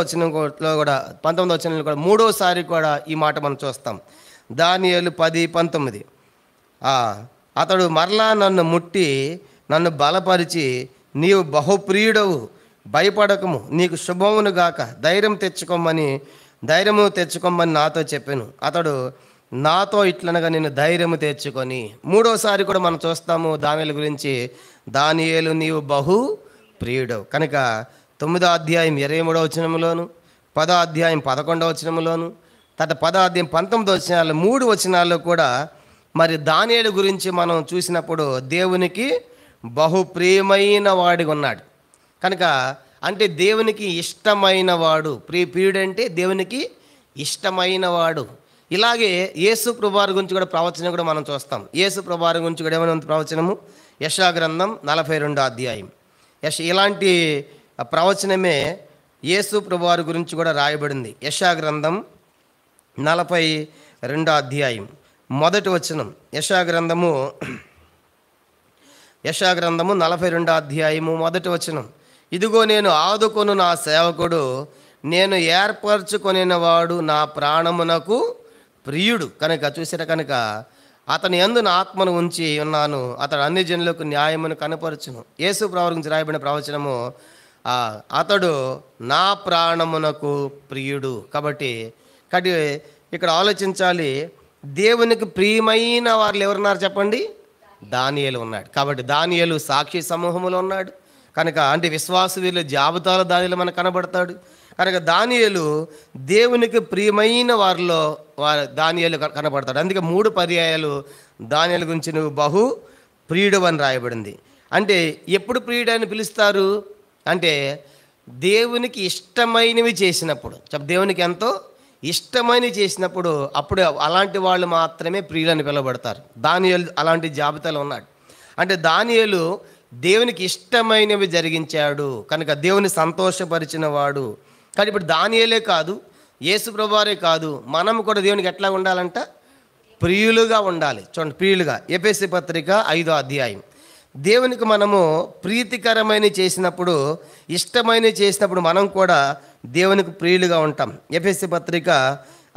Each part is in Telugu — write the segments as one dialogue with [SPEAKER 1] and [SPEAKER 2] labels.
[SPEAKER 1] వచనంలో కూడా 19వ వచనంలో కూడా మూడోసారి కూడా ఈ మాట మనం చూస్తాం. దానియేలు 10:19. అతడు మరలా నన్ను ముట్టి నన్ను బలపరిచి, నీవు బహుప్రియుడవు, భయపడకము, నీకు శుభమును గాక, ధైర్యము తెచ్చుకోమని నాతో చెప్పాను. అతడు నాతో ఇట్లనగా నేను ధైర్యము తెచ్చుకొని. మూడోసారి కూడా మనం చూస్తాము దానియేలు గురించి. దానియేలు నీవు బహు ప్రియుడవు. కనుక 9వ అధ్యాయం 23వ వచనంలోను, 10వ అధ్యాయం 11వ వచనంలోను, తర్వాత 10వ అధ్యాయం 19వ వచనాలు, 3 వచనాల్లో కూడా మరి దానియేలు గురించి మనం చూసినప్పుడు దేవునికి బహుప్రియమైన వాడిగా ఉన్నాడు. కనుక అంటే దేవునికి ఇష్టమైన వాడు, ప్రియుడు అంటే దేవునికి ఇష్టమైన వాడు. ఇలాగే యేసు ప్రభువారి గురించి కూడా ప్రవచనం కూడా మనం చూస్తాం. యేసు ప్రభువారి గురించి కూడా ఏమైనా ఉంది ప్రవచనము? యెషయా గ్రంథం 42వ అధ్యాయం. ఇలాంటి ప్రవచనమే యేసు ప్రభువారి గురించి కూడా రాయబడింది. యెషయా గ్రంథం 42వ అధ్యాయం మొదటి వచనం. యెషయా గ్రంథము 42వ అధ్యాయము మొదటి వచనం. ఇదిగో నేను ఆదుకొను నా సేవకుడు, నేను ఏర్పరచుకొనినవాడు, నా ప్రాణమునకు ప్రియుడు. కనుక చూసారా, కనుక అతని యందు నా ఆత్మను ఉంచి ఉన్నాను, అతడు అన్ని జనులకు న్యాయమును కనపరచును. యేసు ప్రభువు గురించి రాయబడిన ప్రవచనము అతడు నా ప్రాణమునకు ప్రియుడు. కాబట్టి ఇక్కడ ఆలోచించాలి, దేవునికి ప్రియమైన వారు ఎవరున్నారు చెప్పండి? దానియేలు ఉన్నాడు. కాబట్టి దానియేలు సాక్షి సమూహంలో ఉన్నాడు కనుక, అంటే విశ్వాస వీరుల జాబితాలో దానియేలు మనకు కనబడతాడు కనుక దానియేలు దేవునికి ప్రియమైన వారిలో దానియేలు కనబడతాడు. అందుకే 3 పర్యాయాలు దానియేలు గురించి నువ్వు బహు ప్రియుడు అని రాయబడింది. అంటే ఎప్పుడు ప్రియుడు అని పిలుస్తారు అంటే దేవునికి ఇష్టమైనవి చేసినప్పుడు, దేవునికి ఎంతో ఇష్టమైనవి చేసినప్పుడు అప్పుడు అలాంటి వాళ్ళు మాత్రమే ప్రియులని పిలువబడతారు. దానియేలు అలాంటి జాబితాలో ఉన్నాడు. అంటే దానియేలు దేవునికి ఇష్టమైనవి జరిగించాడు కనుక దేవుని సంతోషపరిచిన వాడు. కానీ ఇప్పుడు దానియేలే కాదు, యేసు ప్రభువారే కాదు, మనం కూడా దేవునికి ఎట్లా ఉండాలంట? ప్రియులుగా ఉండాలి. చూడండి, ప్రియులుగా. ఎఫెసీ పత్రిక 5వ అధ్యాయం. దేవునికి మనము ప్రీతికరమైన చేసినప్పుడు, ఇష్టమైన చేసినప్పుడు మనం కూడా దేవునికి ప్రియులుగా ఉంటాం. ఎఫెసీ పత్రిక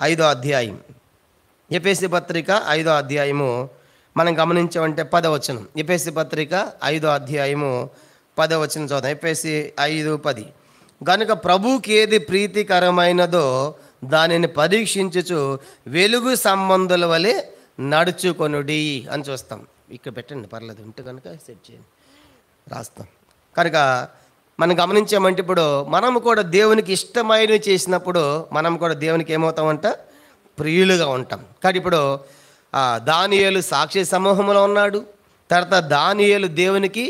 [SPEAKER 1] 5వ అధ్యాయం. ఎఫెసీ పత్రిక 5వ అధ్యాయము మనం గమనించామంటే 10వ వచనం. ఎఫెసీ పత్రిక 5వ అధ్యాయము 10వ వచనం చదువుతాం. ఎఫెసీ 5:10. గనుక ప్రభువుకి ఏది ప్రీతికరమైనదో దానిని పరీక్షించుచు వెలుగు సంబంధుల వలె నడుచుకొనుడి అని చూస్తాం. ఇక్కడ పెట్టండి, పర్లేదు, ఉంటే కనుక సెట్ చేయండి, రాస్తాం. కనుక మనం గమనించామంటే ఇప్పుడు మనము కూడా దేవునికి ఇష్టమైనవి చేసినప్పుడు మనం కూడా దేవునికి ఏమవుతామంట? ప్రియులుగా ఉంటాం. కానీ ఇప్పుడు దానియేలు సాక్షి సమూహంలో ఉన్నాడు. తర్వాత దానియేలు దేవునికి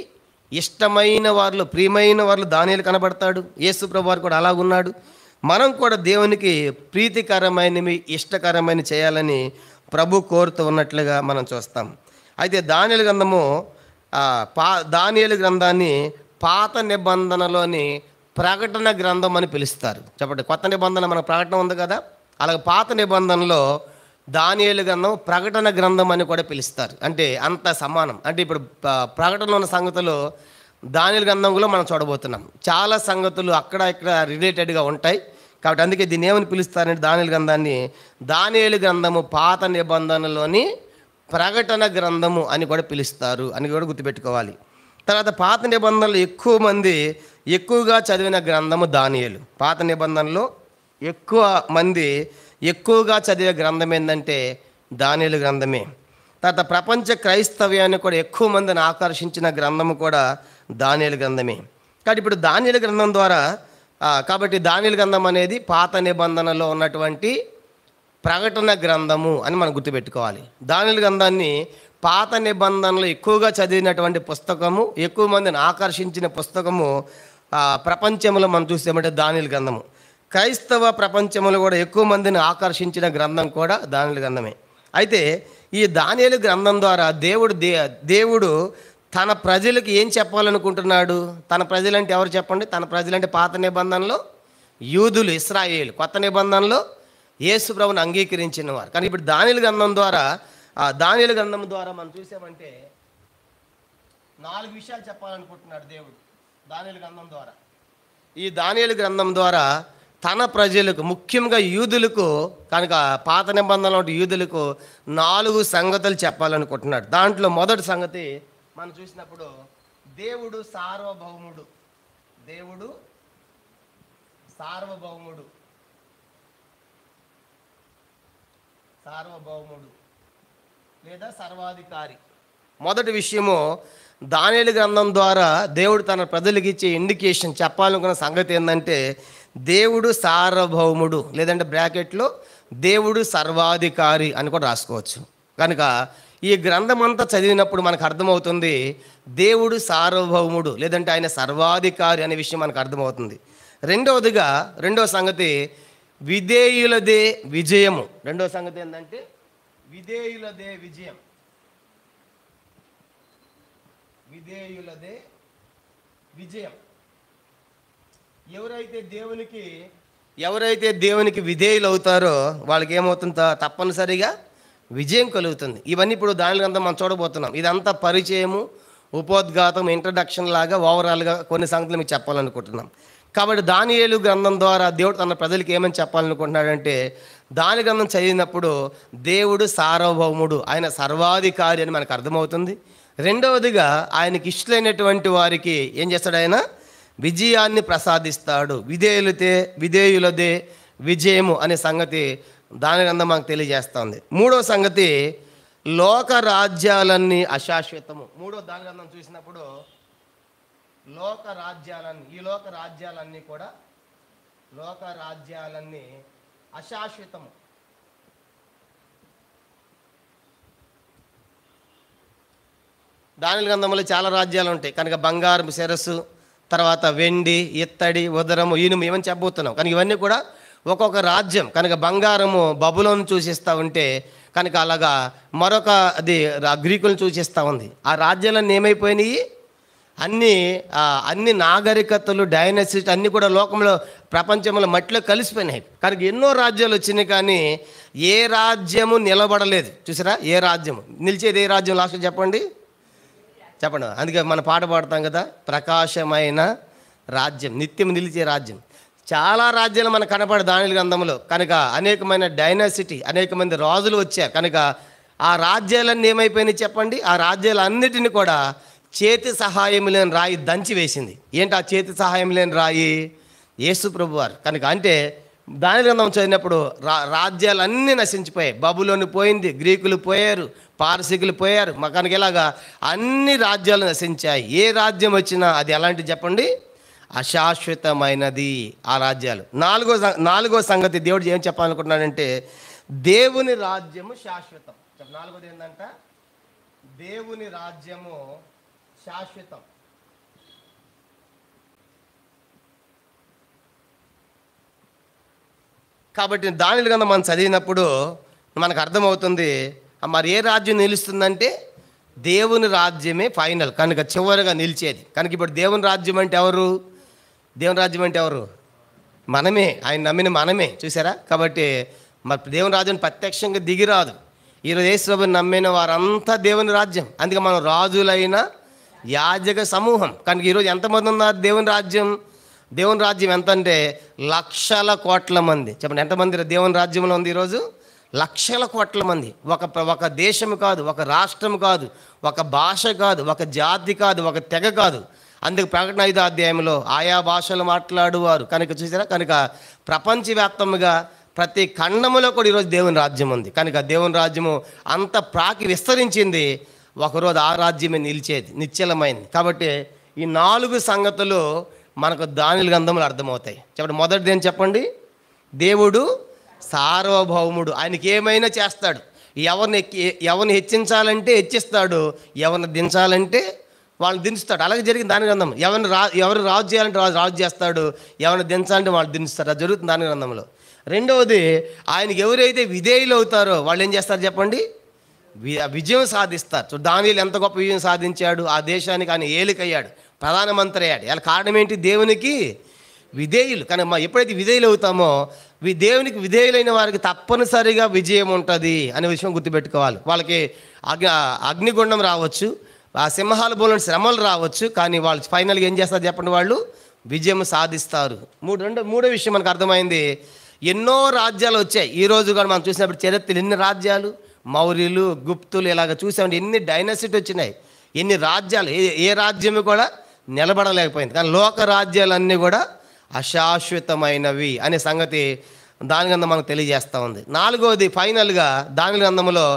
[SPEAKER 1] ఇష్టమైన వారిలో, ప్రియమైన వారిలో దానియేలు కనబడతాడు. యేసు ప్రభువారు కూడా అలాగున్నాడు. మనం కూడా దేవునికి ప్రీతికరమైనవి, ఇష్టకరమైన చేయాలని ప్రభు కోరుతూ ఉన్నట్లుగా మనం చూస్తాం. అయితే దానియేలు గ్రంథము దానియేలు గ్రంథాన్ని పాత నిబంధనలోని ప్రకటన గ్రంథం అని పిలుస్తారు. చెప్పండి, కొత్త నిబంధన మన ప్రకటన ఉంది కదా, అలాగే పాత నిబంధనలో దానియేలు గ్రంథం ప్రకటన గ్రంథం అని కూడా పిలుస్తారు. అంటే అంత సమానం. అంటే ఇప్పుడు ప్రకటనలో ఉన్న సంగతులు దానియేలు గ్రంథంలో మనం చూడబోతున్నాం. చాలా సంగతులు అక్కడ ఇక్కడ రిలేటెడ్గా ఉంటాయి. కాబట్టి అందుకే దీన్ని ఏమని పిలుస్తారంటే దానియేలు గ్రంథాన్ని దానియేలు గ్రంథము పాత నిబంధనలోని ప్రకటన గ్రంథము అని కూడా పిలుస్తారు అని కూడా గుర్తుపెట్టుకోవాలి. తర్వాత పాత నిబంధనలు ఎక్కువగా చదివిన గ్రంథము దానియేలు. పాత నిబంధనలో ఎక్కువగా చదివే గ్రంథం ఏంటంటే దానియేలు గ్రంథమే. తర్వాత ప్రపంచ క్రైస్తవ్యాన్ని కూడా ఎక్కువ మందిని ఆకర్షించిన గ్రంథము కూడా దానియేలు గ్రంథమే. కాబట్టి ఇప్పుడు దానియేలు గ్రంథం ద్వారా కాబట్టి దానియేలు గ్రంథం అనేది పాత నిబంధనలో ఉన్నటువంటి ప్రకటన గ్రంథము అని మనం గుర్తుపెట్టుకోవాలి. దానియేలు గ్రంథాన్ని పాత నిబంధనలు ఎక్కువగా చదివినటువంటి పుస్తకము, ఎక్కువ మందిని ఆకర్షించిన పుస్తకము ప్రపంచంలో మనం చూసామంటే దానియేలు గ్రంథము. క్రైస్తవ ప్రపంచంలో కూడా ఎక్కువ మందిని ఆకర్షించిన గ్రంథం కూడా దానియేలు గ్రంథమే. అయితే ఈ దానియేలు గ్రంథం ద్వారా దేవుడు తన ప్రజలకు ఏం చెప్పాలనుకుంటున్నాడు? తన ప్రజలంటే ఎవరు చెప్పండి? తన ప్రజలంటే పాత నిబంధనలో యూదులు, ఇశ్రాయేలు. కొత్త నిబంధనలో యేసు ప్రభువుని అంగీకరించిన వారు. కానీ ఇప్పుడు దానియేలు గ్రంథం ద్వారా మనం చూసామంటే 4 విషయాలు చెప్పాలనుకుంటున్నాడు దేవుడు దానియేలు గ్రంథం ద్వారా. ఈ దానియేలు గ్రంథం ద్వారా తన ప్రజలకు, ముఖ్యంగా యూదులకు, కనుక పాత నిబంధనలో ఉన్న యూదులకు 4 సంగతులు చెప్పాలనుకుంటున్నాడు. దాంట్లో మొదటి సంగతి మనం చూసినప్పుడు దేవుడు సార్వభౌముడు. దేవుడు సార్వభౌముడు, సార్వభౌముడు లేదా సర్వాధికారి. మొదటి విషయము, దానియేలు గ్రంథం ద్వారా దేవుడు తన ప్రజలకు ఇచ్చే ఇండికేషన్, చెప్పాలనుకున్న సంగతి ఏంటంటే దేవుడు సార్వభౌముడు, లేదంటే బ్రాకెట్లో దేవుడు సర్వాధికారి అని కూడా రాసుకోవచ్చు. కనుక ఈ గ్రంథం అంతా చదివినప్పుడు మనకు అర్థమవుతుంది దేవుడు సార్వభౌముడు, లేదంటే ఆయన సర్వాధికారి అనే విషయం మనకు అర్థమవుతుంది. రెండవ సంగతి విధేయులదే విజయము. రెండవ సంగతి ఏంటంటే విధేయులదే విజయం. విధేయులదే విజయం. ఎవరైతే దేవునికి విధేయులు అవుతారో వాళ్ళకి ఏమవుతుందో తప్పనిసరిగా విజయం కలుగుతుంది. ఇవన్నీ ఇప్పుడు దానిలో అంతా మనం చూడబోతున్నాం. ఇదంతా పరిచయము, ఉపోద్ఘాతం, ఇంట్రడక్షన్ లాగా ఓవరాల్గా కొన్ని సంగతులు మీకు చెప్పాలనుకుంటున్నాం. కాబట్టి దానియేలు గ్రంథం ద్వారా దేవుడు తన ప్రజలకు ఏమని చెప్పాలనుకుంటున్నాడంటే, దాని గ్రంథం చదివినప్పుడు దేవుడు సార్వభౌముడు, ఆయన సర్వాధికారి అని మనకు అర్థమవుతుంది. రెండవదిగా ఆయనకి ఇష్టమైనటువంటి వారికి ఏం చేస్తాడు, ఆయన విజయాన్ని ప్రసాదిస్తాడు. విధేయులదే విజయము అనే సంగతి దాని గ్రంథం మనకు తెలియజేస్తుంది. మూడో సంగతి లోక రాజ్యాలన్నీ అశాశ్వతము. దాని గ్రంథం చూసినప్పుడు ఈ లోక రాజ్యాలన్నీ కూడా అశాశ్వతము. దానియేలు గ్రంథంలో చాలా రాజ్యాలు ఉంటాయి కనుక బంగారం శిరస్సు, తర్వాత వెండి, ఇత్తడి, ఉదరము, ఇనుము ఇవన్నీ చెప్పబోతున్నాం. కనుక ఇవన్నీ కూడా ఒక్కొక్క రాజ్యం. కనుక బంగారము బబులోను సూచిస్తూ ఉంటే కనుక అలాగా మరొక అది గ్రీకులను సూచిస్తూ ఉంది. ఆ రాజ్యాలన్నీ ఏమైపోయినాయి, అన్ని నాగరికతలు, డైనసిటీ అన్నీ కూడా లోకంలో, ప్రపంచంలో మట్టిలో కలిసిపోయినాయి. కనుక ఎన్నో రాజ్యాలు వచ్చినాయి కానీ ఏ రాజ్యము నిలబడలేదు. చూసారా, ఏ రాజ్యము నిలిచేది? ఏ రాజ్యం లాస్ట్ చెప్పండి. అందుకే మన పాట పాడతాం కదా, ప్రకాశమైన రాజ్యం, నిత్యం నిలిచే రాజ్యం. చాలా రాజ్యాలు మనకు కనపడే దానియేలు గ్రంథంలో. కనుక అనేకమైన డైనాసిటీ, అనేక మంది రాజులు వచ్చారు. కనుక ఆ రాజ్యాలన్నీ ఏమైపోయినాయి చెప్పండి? ఆ రాజ్యాలన్నిటిని కూడా చేతి సహాయం లేని రాయి దంచి వేసింది. ఏంటి ఆ చేతి సహాయం లేని రాయి? యేసు ప్రభువారు. కనుక అంటే దానియేలు గ్రంథం చదివినప్పుడు రాజ్యాలన్నీ నశించిపోయాయి. బబులోను పోయింది, గ్రీకులు పోయారు, పారసీకులు పోయారు. కనుక ఇలాగా అన్ని రాజ్యాలు నశించాయి. ఏ రాజ్యం వచ్చినా అది ఎలాంటి చెప్పండి? అశాశ్వతమైనది ఆ రాజ్యాలు. నాలుగో సంగతి దేవుడు ఏం చెప్పాలనుకుంటున్నాడంటే దేవుని రాజ్యము శాశ్వతం. నాలుగోది ఏంటంట? దేవుని రాజ్యము శాశ్వతం. కాబట్టి దానియేలు గ్రంథం మనం చదివినప్పుడు మనకు అర్థమవుతుంది మరి ఏ రాజ్యం నిలుస్తుందంటే దేవుని రాజ్యమే ఫైనల్, కనుక చివరిగా నిలిచేది. కనుక ఇప్పుడు దేవుని రాజ్యం అంటే ఎవరు? దేవుని రాజ్యం అంటే ఎవరు? మనమే, ఆయన నమ్మిన మనమే. చూసారా? కాబట్టి మరి దేవుని రాజ్యం ప్రత్యక్షంగా దిగిరాదు. ఈరోజు యేసుప్రభువుని నమ్మిన వారంతా దేవుని రాజ్యం. అందుకే మనం రాజులైన యాజక సమూహం. కనుక ఈరోజు ఎంతమంది ఉన్నారు దేవుని రాజ్యం? దేవుని రాజ్యం ఎంత అంటే లక్షల కోట్ల మంది. చెప్పండి, ఎంతమంది దేవుని రాజ్యంలో ఉంది ఈరోజు? లక్షల కోట్ల మంది. ఒక దేశం కాదు, ఒక రాష్ట్రం కాదు, ఒక భాష కాదు, ఒక జాతి కాదు, ఒక తెగ కాదు. అందుకు ప్రకటన 5వ అధ్యాయంలో ఆయా భాషలు మాట్లాడువారు. కనుక చూసారా, కనుక ప్రపంచవ్యాప్తంగా ప్రతి ఖండములో కూడా ఈరోజు దేవుని రాజ్యం ఉంది. కనుక దేవుని రాజ్యము అంత విస్తరించింది. ఒకరోజు ఆ రాజ్యమే నిలిచేది, నిశ్చలమైంది. కాబట్టి ఈ 4 సంగతులు మనకు దానియేలు గ్రంథంలో అర్థమవుతాయి. చెప్పండి, మొదటిది ఏం చెప్పండి? దేవుడు సార్వభౌముడు, ఆయనకి ఏమైనా చేస్తాడు. ఎవరిని హెచ్చించాలంటే హెచ్చిస్తాడు, ఎవరిని దించాలంటే వాళ్ళని దించుతాడు. అలాగే జరిగింది దాని గ్రంథం. ఎవరు రాజు చేయాలంటే రాజు చేస్తాడు, ఎవరిని దించాలంటే వాళ్ళు దించుతాడు. అది జరుగుతుంది దాని గ్రంథంలో. రెండవది, ఆయనకి ఎవరైతే విధేయులు అవుతారో వాళ్ళు ఏం చేస్తారు చెప్పండి? విజయం సాధిస్తారు. సో దానియేలు ఎంత గొప్ప విజయం సాధించాడు, ఆ దేశానికి ఆయన ఏలికయ్యాడు, ప్రధానమంత్రి అయ్యాడు. ఇలా కారణం ఏంటి? దేవునికి విధేయులు. కానీ ఎప్పుడైతే విధేయులు అవుతామో దేవునికి విధేయులైన వారికి తప్పనిసరిగా విజయం ఉంటుంది అనే విషయం గుర్తుపెట్టుకోవాలి. వాళ్ళకి అగ్నిగుండం రావచ్చు, ఆ సింహాల బోలని శ్రమలు రావచ్చు, కానీ వాళ్ళు ఫైనల్గా ఏం చేస్తారు చెప్పండి? వాళ్ళు విజయం సాధిస్తారు. మూడో విషయం మనకు అర్థమైంది. ఎన్నో రాజ్యాలు వచ్చాయి. ఈరోజు కూడా మనం చూసినప్పుడు చరిత్రలు ఎన్ని రాజ్యాలు, మౌర్యులు, గుప్తులు, ఇలాగ చూసామంటే ఎన్ని డైనసిటీ వచ్చినాయి, ఎన్ని రాజ్యాలు. ఏ రాజ్యం కూడా నిలబడలేకపోయింది. కానీ లోక రాజ్యాలన్నీ కూడా అశాశ్వతమైనవి అనే సంగతి దాని గ్రంథం మనకు తెలియజేస్తూ ఉంది. నాలుగవది ఫైనల్గా దాని గ్రంథంలో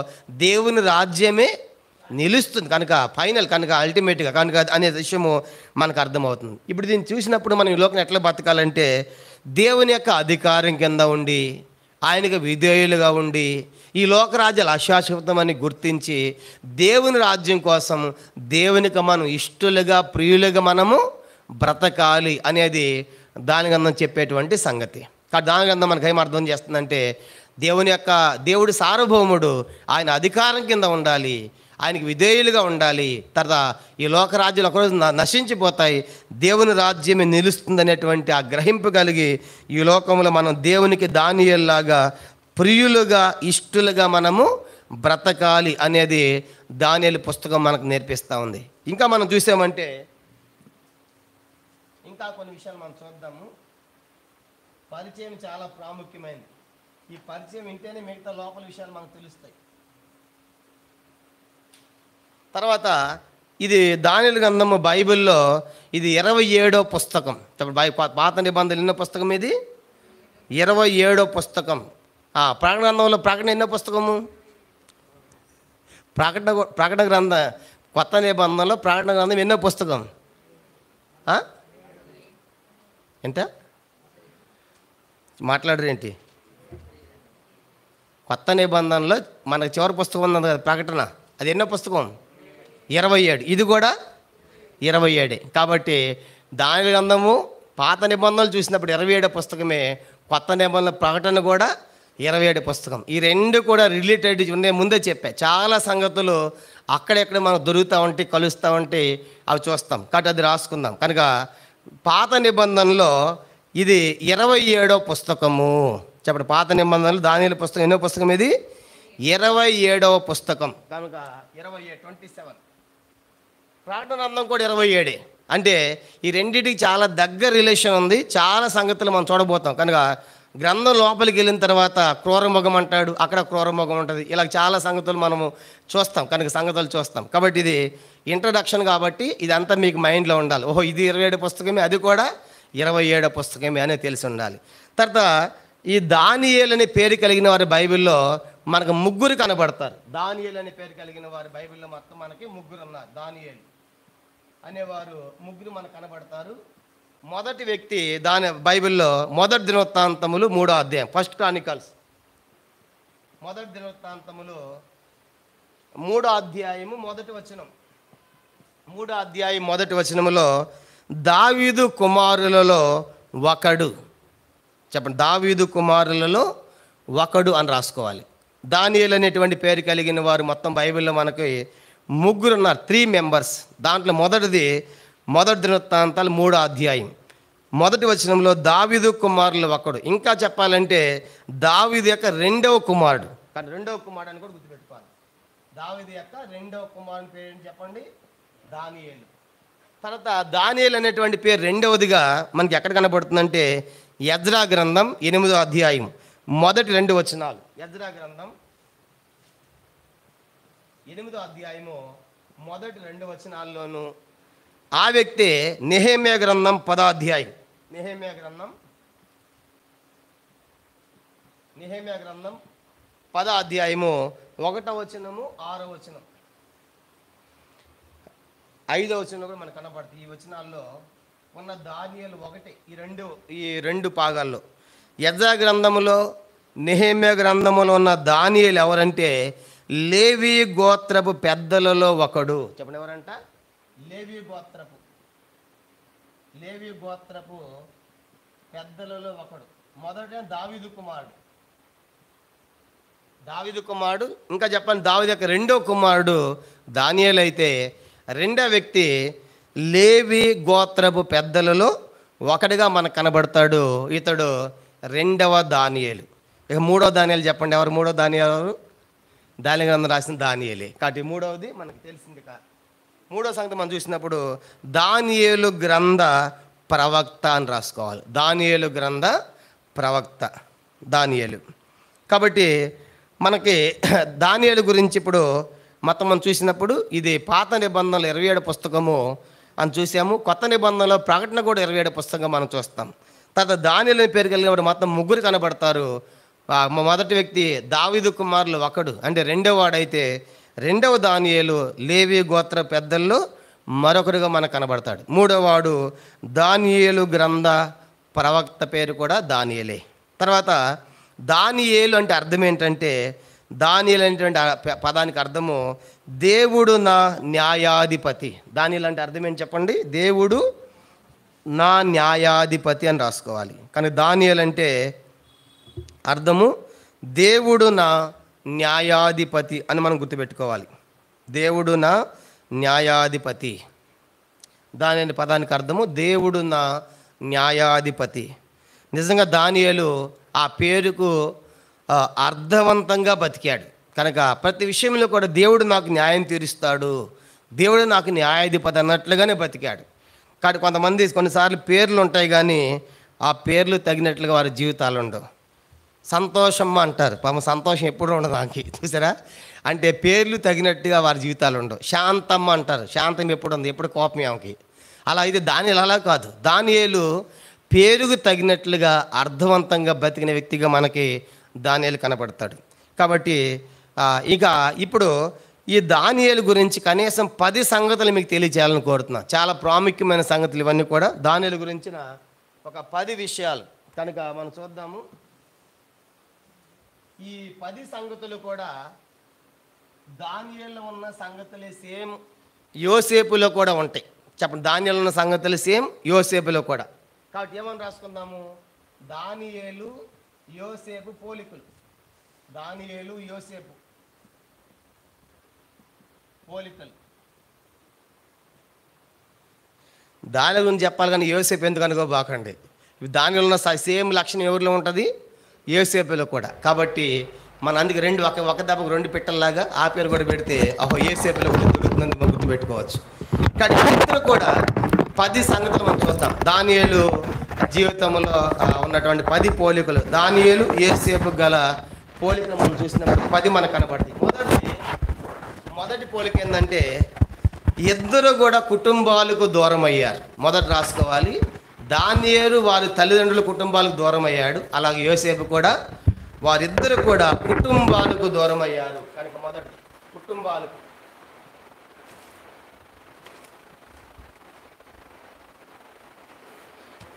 [SPEAKER 1] దేవుని రాజ్యమే నిలుస్తుంది కనుక, ఫైనల్ కనుక, అల్టిమేట్గా కనుక అనే విషయము మనకు అర్థమవుతుంది. ఇప్పుడు దీన్ని చూసినప్పుడు మనం ఈ లోకం ఎట్లా బతకాలంటే దేవుని యొక్క అధికారం కింద ఉండి, ఆయనకు విధేయులుగా ఉండి, ఈ లోకరాజ్యాలు అశాశ్వతమని గుర్తించి దేవుని రాజ్యం కోసం దేవునికి మనం ఇష్టలుగా, ప్రియులుగా మనము బ్రతకాలి అనేది దాని గ్రంథం చెప్పేటువంటి సంగతి. కాబట్టి దాని గ్రంథం మనకు ఏం అర్థం చేస్తుందంటే దేవుడు సార్వభౌముడు, ఆయన అధికారం కింద ఉండాలి, ఆయనకి విధేయులుగా ఉండాలి. తర్వాత ఈ లోకరాజ్యాలు ఒకరోజు నశించిపోతాయి, దేవుని రాజ్యమే నిలుస్తుందనేటువంటి ఆ గ్రహింపు కలిగి ఈ లోకంలో మనం దేవునికి దానియేలులాగా ప్రియులుగా, ఇష్టలుగా మనము బ్రతకాలి అనేది దానియేలు పుస్తకం మనకు నేర్పిస్తూ ఉంది. ఇంకా మనం చూసామంటే ఇంకా కొన్ని విషయాలు మనం చూద్దాము. పరిచయం చాలా ప్రాముఖ్యమైనది. ఈ పరిచయం వింటేనే మిగతా లోపల విషయాలు మనకు తెలుస్తాయి. తర్వాత ఇది దానియేలు గ్రంథము బైబిల్లో ఇది 27వ పుస్తకం. పాత నిబంధనలు ఎన్నో పుస్తకం? ఇది 27వ పుస్తకం. ప్రకటన గ్రంథంలో ప్రకటన ఎన్నో పుస్తకము? ప్రకటన గ్రంథం, కొత్త నిబంధనలో ప్రకటన గ్రంథం ఎన్నో పుస్తకం? ఎంత మాట్లాడరేంటి? కొత్త నిబంధనలో మనకు చివరి పుస్తకం ఉంది కదా ప్రకటన, అది ఎన్నో పుస్తకం? 27. ఇది కూడా 27. కాబట్టి దాని గ్రంథము పాత నిబంధనలు చూసినప్పుడు 27 పుస్తకమే, కొత్త నిబంధనల ప్రకటన కూడా 27 పుస్తకం. ఈ రెండు కూడా రిలేటెడ్ ఉన్నాయి. ముందే చెప్పా, చాలా సంగతులు అక్కడెక్కడ మనకు దొరుకుతూ ఉంటాయి, కలుస్తూ ఉంటాయి, అవి చూస్తాం. కాబట్టి అది రాసుకుందాం. కనుక పాత నిబంధనలో ఇది 27వ పుస్తకము. చెప్పండి, పాత నిబంధనలు దానియేలు పుస్తకం ఎన్నో పుస్తకం? ఇది 27వ పుస్తకం. కనుక 27 ప్రకటన గ్రంథం కూడా 27. అంటే ఈ రెండింటికి చాలా దగ్గర రిలేషన్ ఉంది. చాలా సంగతులు మనం చూడబోతాం. కనుక గ్రంథం లోపలికి వెళ్ళిన తర్వాత క్రూరమృగం అంటాడు, అక్కడ క్రూరమృగం ఉంటుంది, ఇలా చాలా సంగతులు మనము చూస్తాం. కనుక సంగతులు చూస్తాం. కాబట్టి ఇది ఇంట్రడక్షన్ కాబట్టి ఇదంతా మీకు మైండ్లో ఉండాలి. ఓహో, ఇది 27 పుస్తకమే, అది కూడా 27 పుస్తకమే అనేది తెలిసి ఉండాలి. తర్వాత ఈ దానియేలు అనే పేరు కలిగిన వారి బైబిల్లో మనకు ముగ్గురు కనబడతారు. దానియేలు అనే పేరు కలిగిన వారి బైబిల్లో మొత్తం మనకి ముగ్గురు ఉన్నారు. దానియేలు అనేవారు ముగ్గురు మనకు కనబడతారు. మొదటి వ్యక్తి బైబిల్లో మొదటి దినవృత్తాంతములు 3వ అధ్యాయం, ఫస్ట్ క్రానికల్స్, మొదటి దినవృత్తాంతములు 3వ అధ్యాయము మొదటి వచనం. 3వ అధ్యాయం మొదటి వచనములో దావీదు కుమారులలో ఒకడు. చెప్పండి, దావీదు కుమారులలో ఒకడు అని రాసుకోవాలి. దానియేలు అనేటువంటి పేరు కలిగిన వారు మొత్తం బైబిల్లో మనకి ముగ్గురు ఉన్నారు, 3 మెంబర్స్. దాంట్లో మొదటిది మొదటి దినవృత్తాంతాలు 3వ అధ్యాయం మొదటి వచనంలో దావీదు కుమారులు ఒకడు. ఇంకా చెప్పాలంటే దావీదు యొక్క 2వ కుమారుడు. కానీ 2వ కుమారుడు అని కూడా గుర్తుపెట్టుకోవాలి. దావీదు యొక్క 2వ కుమారుని పేరు ఏంటి చెప్పండి? దానియేలు. తర్వాత దానియేలు అనేటువంటి పేరు రెండవదిగా మనకి ఎక్కడ కనబడుతుందంటే ఎజ్రా గ్రంథం 8వ అధ్యాయం మొదటి 2 వచనాలు. ఎజ్రా గ్రంథం 8వ అధ్యాయము మొదటి 2 వచనాల్లోనూ ఆ వ్యక్తి నెహెమ్యా గ్రంథం 10వ అధ్యాయం. నెహెమ్యా గ్రంథం 10వ అధ్యాయము 1వ వచనము 6వ వచనం 5వ వచనం కూడా మనకు కనబడుతుంది. ఈ వచనాల్లో ఉన్న దానియేలు ఒకటి ఈ రెండు భాగాల్లో. ఎజ్రా గ్రంథములో నెహెమ్యా గ్రంథములో ఉన్న దానియేలు ఎవరంటే లేవి గోత్రపు పెద్దలలో ఒకడు. చెప్పండి, ఎవరంట? లేవి గోత్రపు పెద్దలలో ఒకడు. మొదట దావీదు కుమారుడు. ఇంకా చెప్పండి, దావీదు యొక్క 2వ కుమారుడు దానియేలు అయితే రెండవ వ్యక్తి లేవి గోత్రపు పెద్దలలో ఒకటిగా మనకు కనబడతాడు. ఇతడు 2వ దానియేలు. ఇక 3వ దానియేలు చెప్పండి, ఎవరు 3వ దానియేలు? దానియేలు గ్రంథం రాసిన దానియేలే. కాబట్టి 3వది మనకు తెలిసింది. 3వ సంగతి మనం చూసినప్పుడు దానియేలు గ్రంథ ప్రవక్త అని రాసుకోవాలి. దానియేలు గ్రంథ ప్రవక్త, దానియేలు. కాబట్టి మనకి దానియేలు గురించి ఇప్పుడు మొత్తం మనం చూసినప్పుడు ఇది పాత నిబంధనలు 27 పుస్తకము అని చూసాము. కొత్త నిబంధనలో ప్రకటన కూడా 27 పుస్తకం మనం చూస్తాం. తర్వాత దానియేలు అని పేరు కలిగినప్పుడు మొత్తం ముగ్గురు కనబడతారు. మొదటి వ్యక్తి దావీదు కుమారులు ఒకడు, అంటే రెండవ వాడైతే రెండవ దానియేలు లేవి గోత్ర పెద్దల్లో మరొకరుగా మనకు కనబడతాడు. మూడవ వాడు దానియేలు గ్రంథ ప్రవక్త, పేరు కూడా దానియేలే. తర్వాత దానియేలు అంటే అర్థం ఏంటంటే, దానియేలు అనేటువంటి పదానికి అర్థము దేవుడు నా న్యాయాధిపతి. దానియేలు అంటే అర్థం ఏంటి చెప్పండి? దేవుడు నా న్యాయాధిపతి అని రాసుకోవాలి. కానీ దానియేలు అంటే అర్థము దేవుడు నా న్యాయాధిపతి అని మనం గుర్తుపెట్టుకోవాలి. దేవుడు నా న్యాయాధిపతి, దాని పదానికి అర్థము దేవుడు నా న్యాయాధిపతి. నిజంగా దానియేలు ఆ పేరుకు అర్థవంతంగా బతికాడు కనుక ప్రతి విషయంలో కూడా దేవుడు నాకు న్యాయం తీరుస్తాడు, దేవుడు నాకు న్యాయాధిపతి అన్నట్లుగానే బతికాడు. కాబట్టి కొంతమంది కొన్నిసార్లు పేర్లు ఉంటాయి కానీ ఆ పేర్లు తగినట్లుగా వారి జీవితాలు ఉండవు. సంతోషమ్మ అంటారు, పాపం సంతోషం ఎప్పుడు ఉండదు నాకు, చూసారా? అంటే పేర్లు తగినట్టుగా వారి జీవితాలు ఉండవు. శాంతమ్మ అంటారు, శాంతం ఎప్పుడు ఉంది, ఎప్పుడు కోపం ఆమెకి. అలా అయితే దానియేలు అలా కాదు. దానియేలు పేరుకు తగినట్లుగా అర్థవంతంగా బతికిన వ్యక్తిగా మనకి దానియేలు కనపడతాడు. కాబట్టి ఇక ఇప్పుడు ఈ దానియేలు గురించి కనీసం 10 సంగతులు మీకు తెలియజేయాలని కోరుతున్నా. చాలా ప్రాముఖ్యమైన సంగతులు ఇవన్నీ కూడా. దానియేలు గురించిన ఒక 10 విషయాలు కనుక మనం చూద్దాము. ఈ 10 సంగతులు కూడా దానియేలులో ఉన్న సంగతులే సేమ్ యోసేపులో కూడా ఉంటాయి. చెప్పండి, దానియేలులో ఉన్న సంగతులు సేమ్ యోసేపులో కూడా. కాబట్టి ఏమని రాసుకుందాము? దానియేలు యోసేపు పోలికలు. దానియేలు యోసేపు పోలికలు. దాని గురించి చెప్పాలి కానీ యోసేపు ఎందుకు అనుకోబాకండి. దానిలో ఉన్న సేమ్ లక్షణం ఎవరిలో ఉంటుంది? యోసేపులో కూడా. కాబట్టి మన అందుకే ఒక దెబ్బకు 2 పిట్టల్లాగా ఆ పేరు కూడా పెడితే యోసేపులో కూడా దొరుకుతుందని మనం గుర్తుపెట్టుకోవచ్చు. కానీ ఇద్దరు కూడా 10 సంగతులు మనం చూద్దాం. దానియేలు జీవితంలో ఉన్నటువంటి 10 పోలికలు, దానియేలు యోసేపు గల పోలికలు మనం చూసినప్పుడు 10 మనకు కనపడతాయి. మొదటి పోలిక ఏంటంటే ఇద్దరు కూడా కుటుంబాలకు దూరం అయ్యారు. మొదట రాసుకోవాలి, దానియేలు వారి తల్లిదండ్రుల కుటుంబాలకు దూరం అయ్యాడు. అలాగే యోసేపు కూడా వారిద్దరు కూడా కుటుంబాలకు దూరం అయ్యారు. కనుక మొదటి కుటుంబాలకు.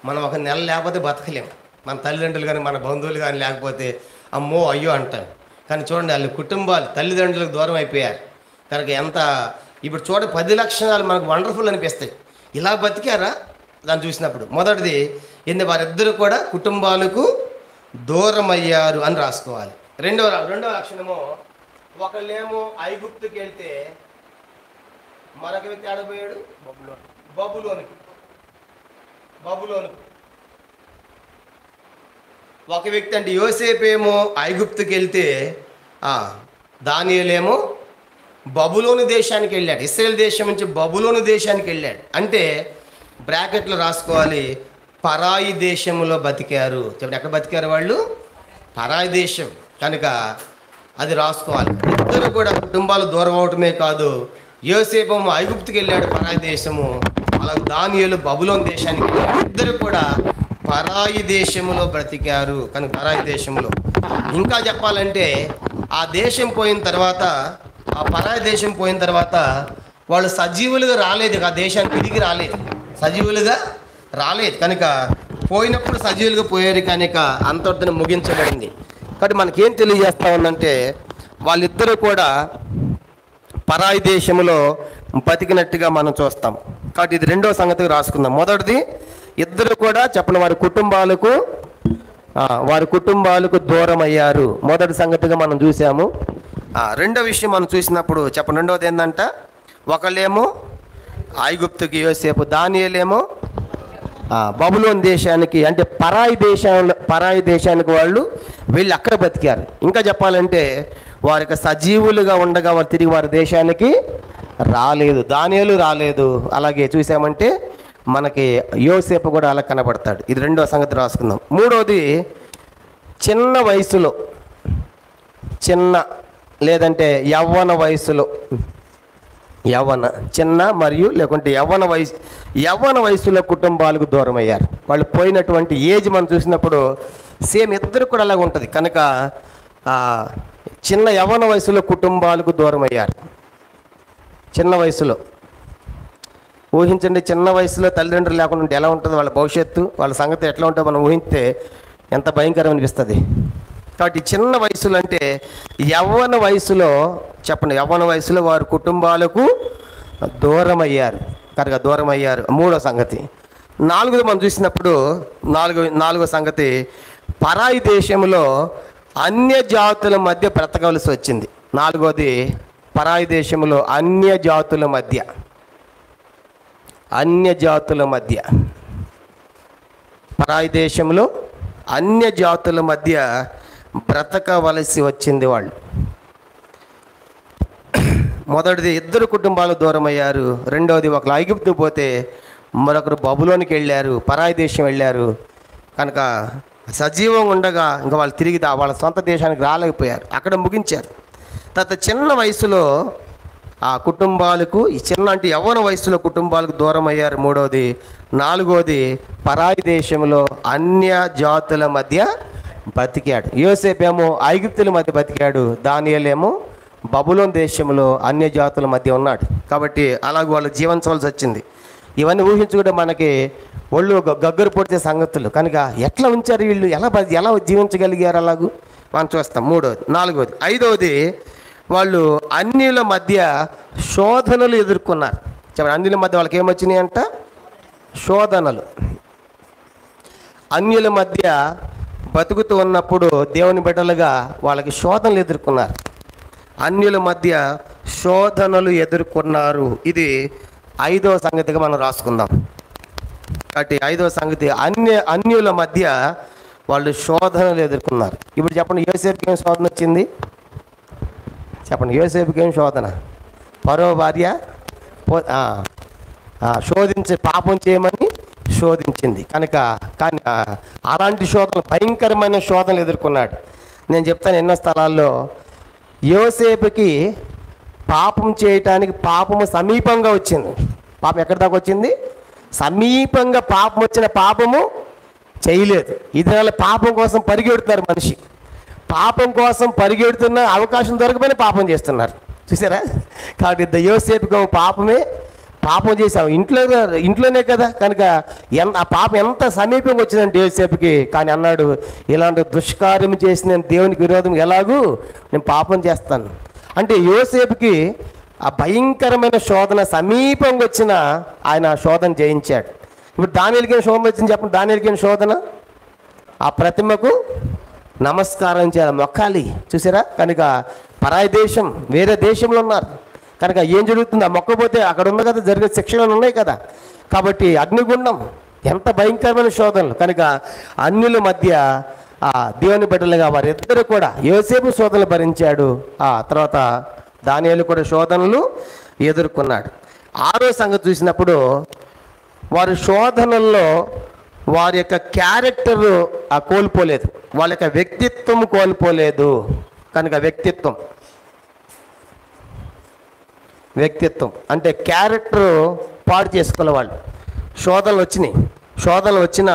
[SPEAKER 1] మనం ఒక నెల లేకపోతే బతకలేము. మన తల్లిదండ్రులు కానీ మన బంధువులు కానీ లేకపోతే అమ్మో అయ్యో అంటారు. కానీ చూడండి, వాళ్ళు కుటుంబాలు తల్లిదండ్రులకు దూరం అయిపోయారు కనుక ఎంత ఇప్పుడు చూడండి 10 లక్షణాలు మనకు వండర్ఫుల్ అనిపిస్తాయి. ఇలా బతికారా దాన్ని చూసినప్పుడు. మొదటిది ఏంది? వారిద్దరూ కూడా కుటుంబాలకు దూరం అయ్యారు అని రాసుకోవాలి. రెండవ లక్షణము, ఒకళ్ళేమో ఐగుప్తుకి వెళ్తే మరొక వ్యక్తి ఆడపోయాడు బబులోనికి. ఒక వ్యక్తి అంటే యోసేపు ఏమో ఐగుప్తుకి వెళ్తే దానియేలేమో బబులోను దేశానికి వెళ్ళాడు. ఇశ్రాయేల్ దేశం నుంచి బబులోను దేశానికి వెళ్ళాడు. అంటే బ్రాకెట్లో రాసుకోవాలి, పరాయి దేశంలో బతికారు. చెప్పండి, ఎక్కడ బతికారు వాళ్ళు? పరాయి దేశం. కనుక అది రాసుకోవాలి. ఇద్దరు కూడా కుటుంబాలు దూరం అవటమే కాదు, యోసేపు ఐగుప్తుకి వెళ్ళాడు పరాయి దేశము, అలాగే దానియేలు బబులోను దేశానికి వెళ్ళాడు. ఇద్దరు కూడా పరాయి దేశంలో బ్రతికారు. కనుక పరాయి దేశంలో. ఇంకా చెప్పాలంటే ఆ దేశం పోయిన తర్వాత, ఆ పరాయి దేశం పోయిన తర్వాత వాళ్ళు సజీవులుగా రాలేదు, ఆ దేశానికి తిరిగి రాలేదు, సజీవులుగా రాలేదు. కనుక పోయినప్పుడు సజీవులుగా పోయారు కనుక అంతటిని ముగించబడింది. కాబట్టి మనకేం తెలియజేస్తా ఉందంటే వాళ్ళిద్దరూ కూడా పరాయి దేశంలో బతికినట్టుగా మనం చూస్తాం. కాబట్టి ఇది రెండో సంగతికి రాసుకుందాం. మొదటిది, ఇద్దరు కూడా చెప్పిన వారి కుటుంబాలకు దూరం అయ్యారు. మొదటి సంగతిగా మనం చూసాము. రెండో విషయం మనం చూసినప్పుడు చెప్పండి, రెండవది ఏంటంట? ఒకళ్ళేమో ఐగుప్తుకి యోసేపు, దానియేలేమో బబులోను దేశానికి, అంటే పరాయి దేశానికి వాళ్ళు వెళ్ళి అక్కడ బతికారు. ఇంకా చెప్పాలంటే వారికి సజీవులుగా ఉండగా వారు తిరిగి వారి దేశానికి రాలేదు. దానియేలు రాలేదు. అలాగే చూసామంటే మనకి యోసేపు కూడా అలా కనబడతాడు. ఇది రెండో సంగతి రాసుకుందాం. మూడోది, చిన్న వయసులో, చిన్న లేదంటే యవ్వన చిన్న మరియు లేకుంటే యవ్వన వయసులో కుటుంబాలకు దూరం అయ్యారు. వాళ్ళు పోయినటువంటి ఏజ్ మనం చూసినప్పుడు సేమ్ ఇద్దరు కూడా అలాగ ఉంటుంది. కనుక చిన్న యవ్వన వయసులో కుటుంబాలకు దూరం అయ్యారు. చిన్న వయసులో ఊహించండి, చిన్న వయసులో తల్లిదండ్రులు లేకుండా ఉంటే ఎలా ఉంటుంది వాళ్ళ భవిష్యత్తు, వాళ్ళ సంగతి ఎట్లా ఉంటుందో మనం ఊహిస్తే ఎంత భయంకరం అనిపిస్తుంది. కాబట్టి చిన్న వయసులో అంటే యవ్వన వయసులో, చెప్పండి, యవ్వన వయసులో వారు కుటుంబాలకు దూరం అయ్యారు. కనుక దూరం అయ్యారు. మూడో సంగతి. నాలుగోది మనం చూసినప్పుడు నాలుగో సంగతి, పరాయి దేశంలో అన్య జాతుల మధ్య బ్రతకవలసి వచ్చింది. నాలుగోది, పరాయి దేశంలో అన్య జాతుల మధ్య పరాయి దేశంలో అన్య జాతుల మధ్య బ్రతకవలసి వచ్చింది వాళ్ళు. మొదటిది, ఇద్దరు కుటుంబాలు దూరం అయ్యారు. రెండవది, ఒకరు ఐగుప్తు పోతే మరొకరు బబులోనికి వెళ్ళారు, పరాయి దేశం వెళ్ళారు. కనుక సజీవంగా ఉండగా ఇంకా వాళ్ళు తిరిగి వాళ్ళ సొంత దేశానికి రాలేకపోయారు, అక్కడ ముగించారు. తర్వాత చిన్న వయసులో ఆ కుటుంబాలకు, ఈ చిన్న అంటే యవ్వన వయసులో కుటుంబాలకు దూరం అయ్యారు. మూడవది. నాలుగోది, పరాయి దేశంలో అన్య జాతుల మధ్య బతికాడు. యోసేపేమో ఐగుప్తుల మధ్య బతికాడు, దానియేలేమో బబులోన్ దేశంలో అన్య జాతుల మధ్య ఉన్నాడు. కాబట్టి అలాగ వాళ్ళు జీవించవలసి వచ్చింది. ఇవన్నీ ఊహించుకుంటే మనకి ఒళ్ళు గగ్గరు పొడిచే సంగతులు. కనుక ఎట్లా ఉంచారు వీళ్ళు, ఎలా జీవించగలిగారు అలాగూ మనం చూస్తాం. మూడవది. నాలుగవది. ఐదవది, వాళ్ళు అన్యుల మధ్య శోధనలు ఎదుర్కొన్నారు. చెప్పండి, అన్యుల మధ్య వాళ్ళకి ఏమొచ్చినాయి అంట? శోధనలు. అన్యుల మధ్య బతుకుతూ ఉన్నప్పుడు దేవుని బిడ్డలుగా వాళ్ళకి శోధనలు ఎదుర్కొన్నారు. అన్యుల మధ్య శోధనలు ఎదుర్కొన్నారు. ఇది ఐదవ సంగతిగా మనం రాసుకుందాం. కాబట్టి ఐదవ సంగతి, అన్యుల మధ్య వాళ్ళు శోధనలు ఎదుర్కొన్నారు. ఇప్పుడు చెప్పండి, యోసేపుకి ఏం శోధన వచ్చింది? చెప్పండి, యోసేపుకి ఏం శోధన? పరో భార్య శోధించి పాపం చేయమని శోధించింది. కానీ అలాంటి శోధనలు, భయంకరమైన శోధనలు ఎదుర్కొన్నాడు. నేను చెప్తాను, ఎన్నో స్థలాల్లో యోసేపుకి పాపం చేయటానికి పాపము సమీపంగా వచ్చింది. పాపం ఎక్కడి దాకా వచ్చింది? సమీపంగా పాపం వచ్చిన పాపము చేయలేదు. ఇది పాపం కోసం పరిగెడుతున్నారు మనిషి. పాపం కోసం పరిగెడుతున్న అవకాశం దొరకపోయినా పాపం చేస్తున్నారు. చూసారా? కాబట్టి యోసేపుకి పాపం చేసావు ఇంట్లోనే కదా. కనుక ఆ పాపం ఎంత సమీపంగా వచ్చిందంటే యోసేపుకి. కానీ అన్నాడు, ఇలాంటి దుష్కార్యం చేసి నేను దేవునికి విరోధం ఎలాగూ నేను పాపం చేస్తాను అంటే యోసేపుకి ఆ భయంకరమైన శోధన సమీపంగా వచ్చిన ఆయన శోధన జయించాడు. ఇప్పుడు దానియేలుకి ఏం శోధన వచ్చింది చెప్పండి? దానియేలుకి ఏం శోధన? ఆ ప్రతిమకు నమస్కారం చేయాలి, మొక్కాలి. చూసారా? కనుక పరాయి దేశం, వేరే దేశంలో ఉన్నారు. కనుక ఏం జరుగుతుంది? ఆ మొక్కపోతే అక్కడ ఉన్న కదా జరిగే శిక్షలు ఉన్నాయి కదా. కాబట్టి అగ్నిగుండం, ఎంత భయంకరమైన శోధనలు. కనుక అన్యుల మధ్య ఆ దేవుని బిడ్డలుగా వారిద్దరు కూడా, యోసేపు శోధనలు భరించాడు, ఆ తర్వాత దానియేలు కూడా శోధనలు ఎదుర్కొన్నాడు. ఆరో సంగతి చూసినప్పుడు వారి శోధనల్లో వారి యొక్క క్యారెక్టర్ కోల్పోలేదు, వాళ్ళ యొక్క వ్యక్తిత్వం కోల్పోలేదు. కనుక వ్యక్తిత్వం అంటే క్యారెక్టర్ పాడు చేసుకున్న వాళ్ళు. శోధనలు వచ్చిన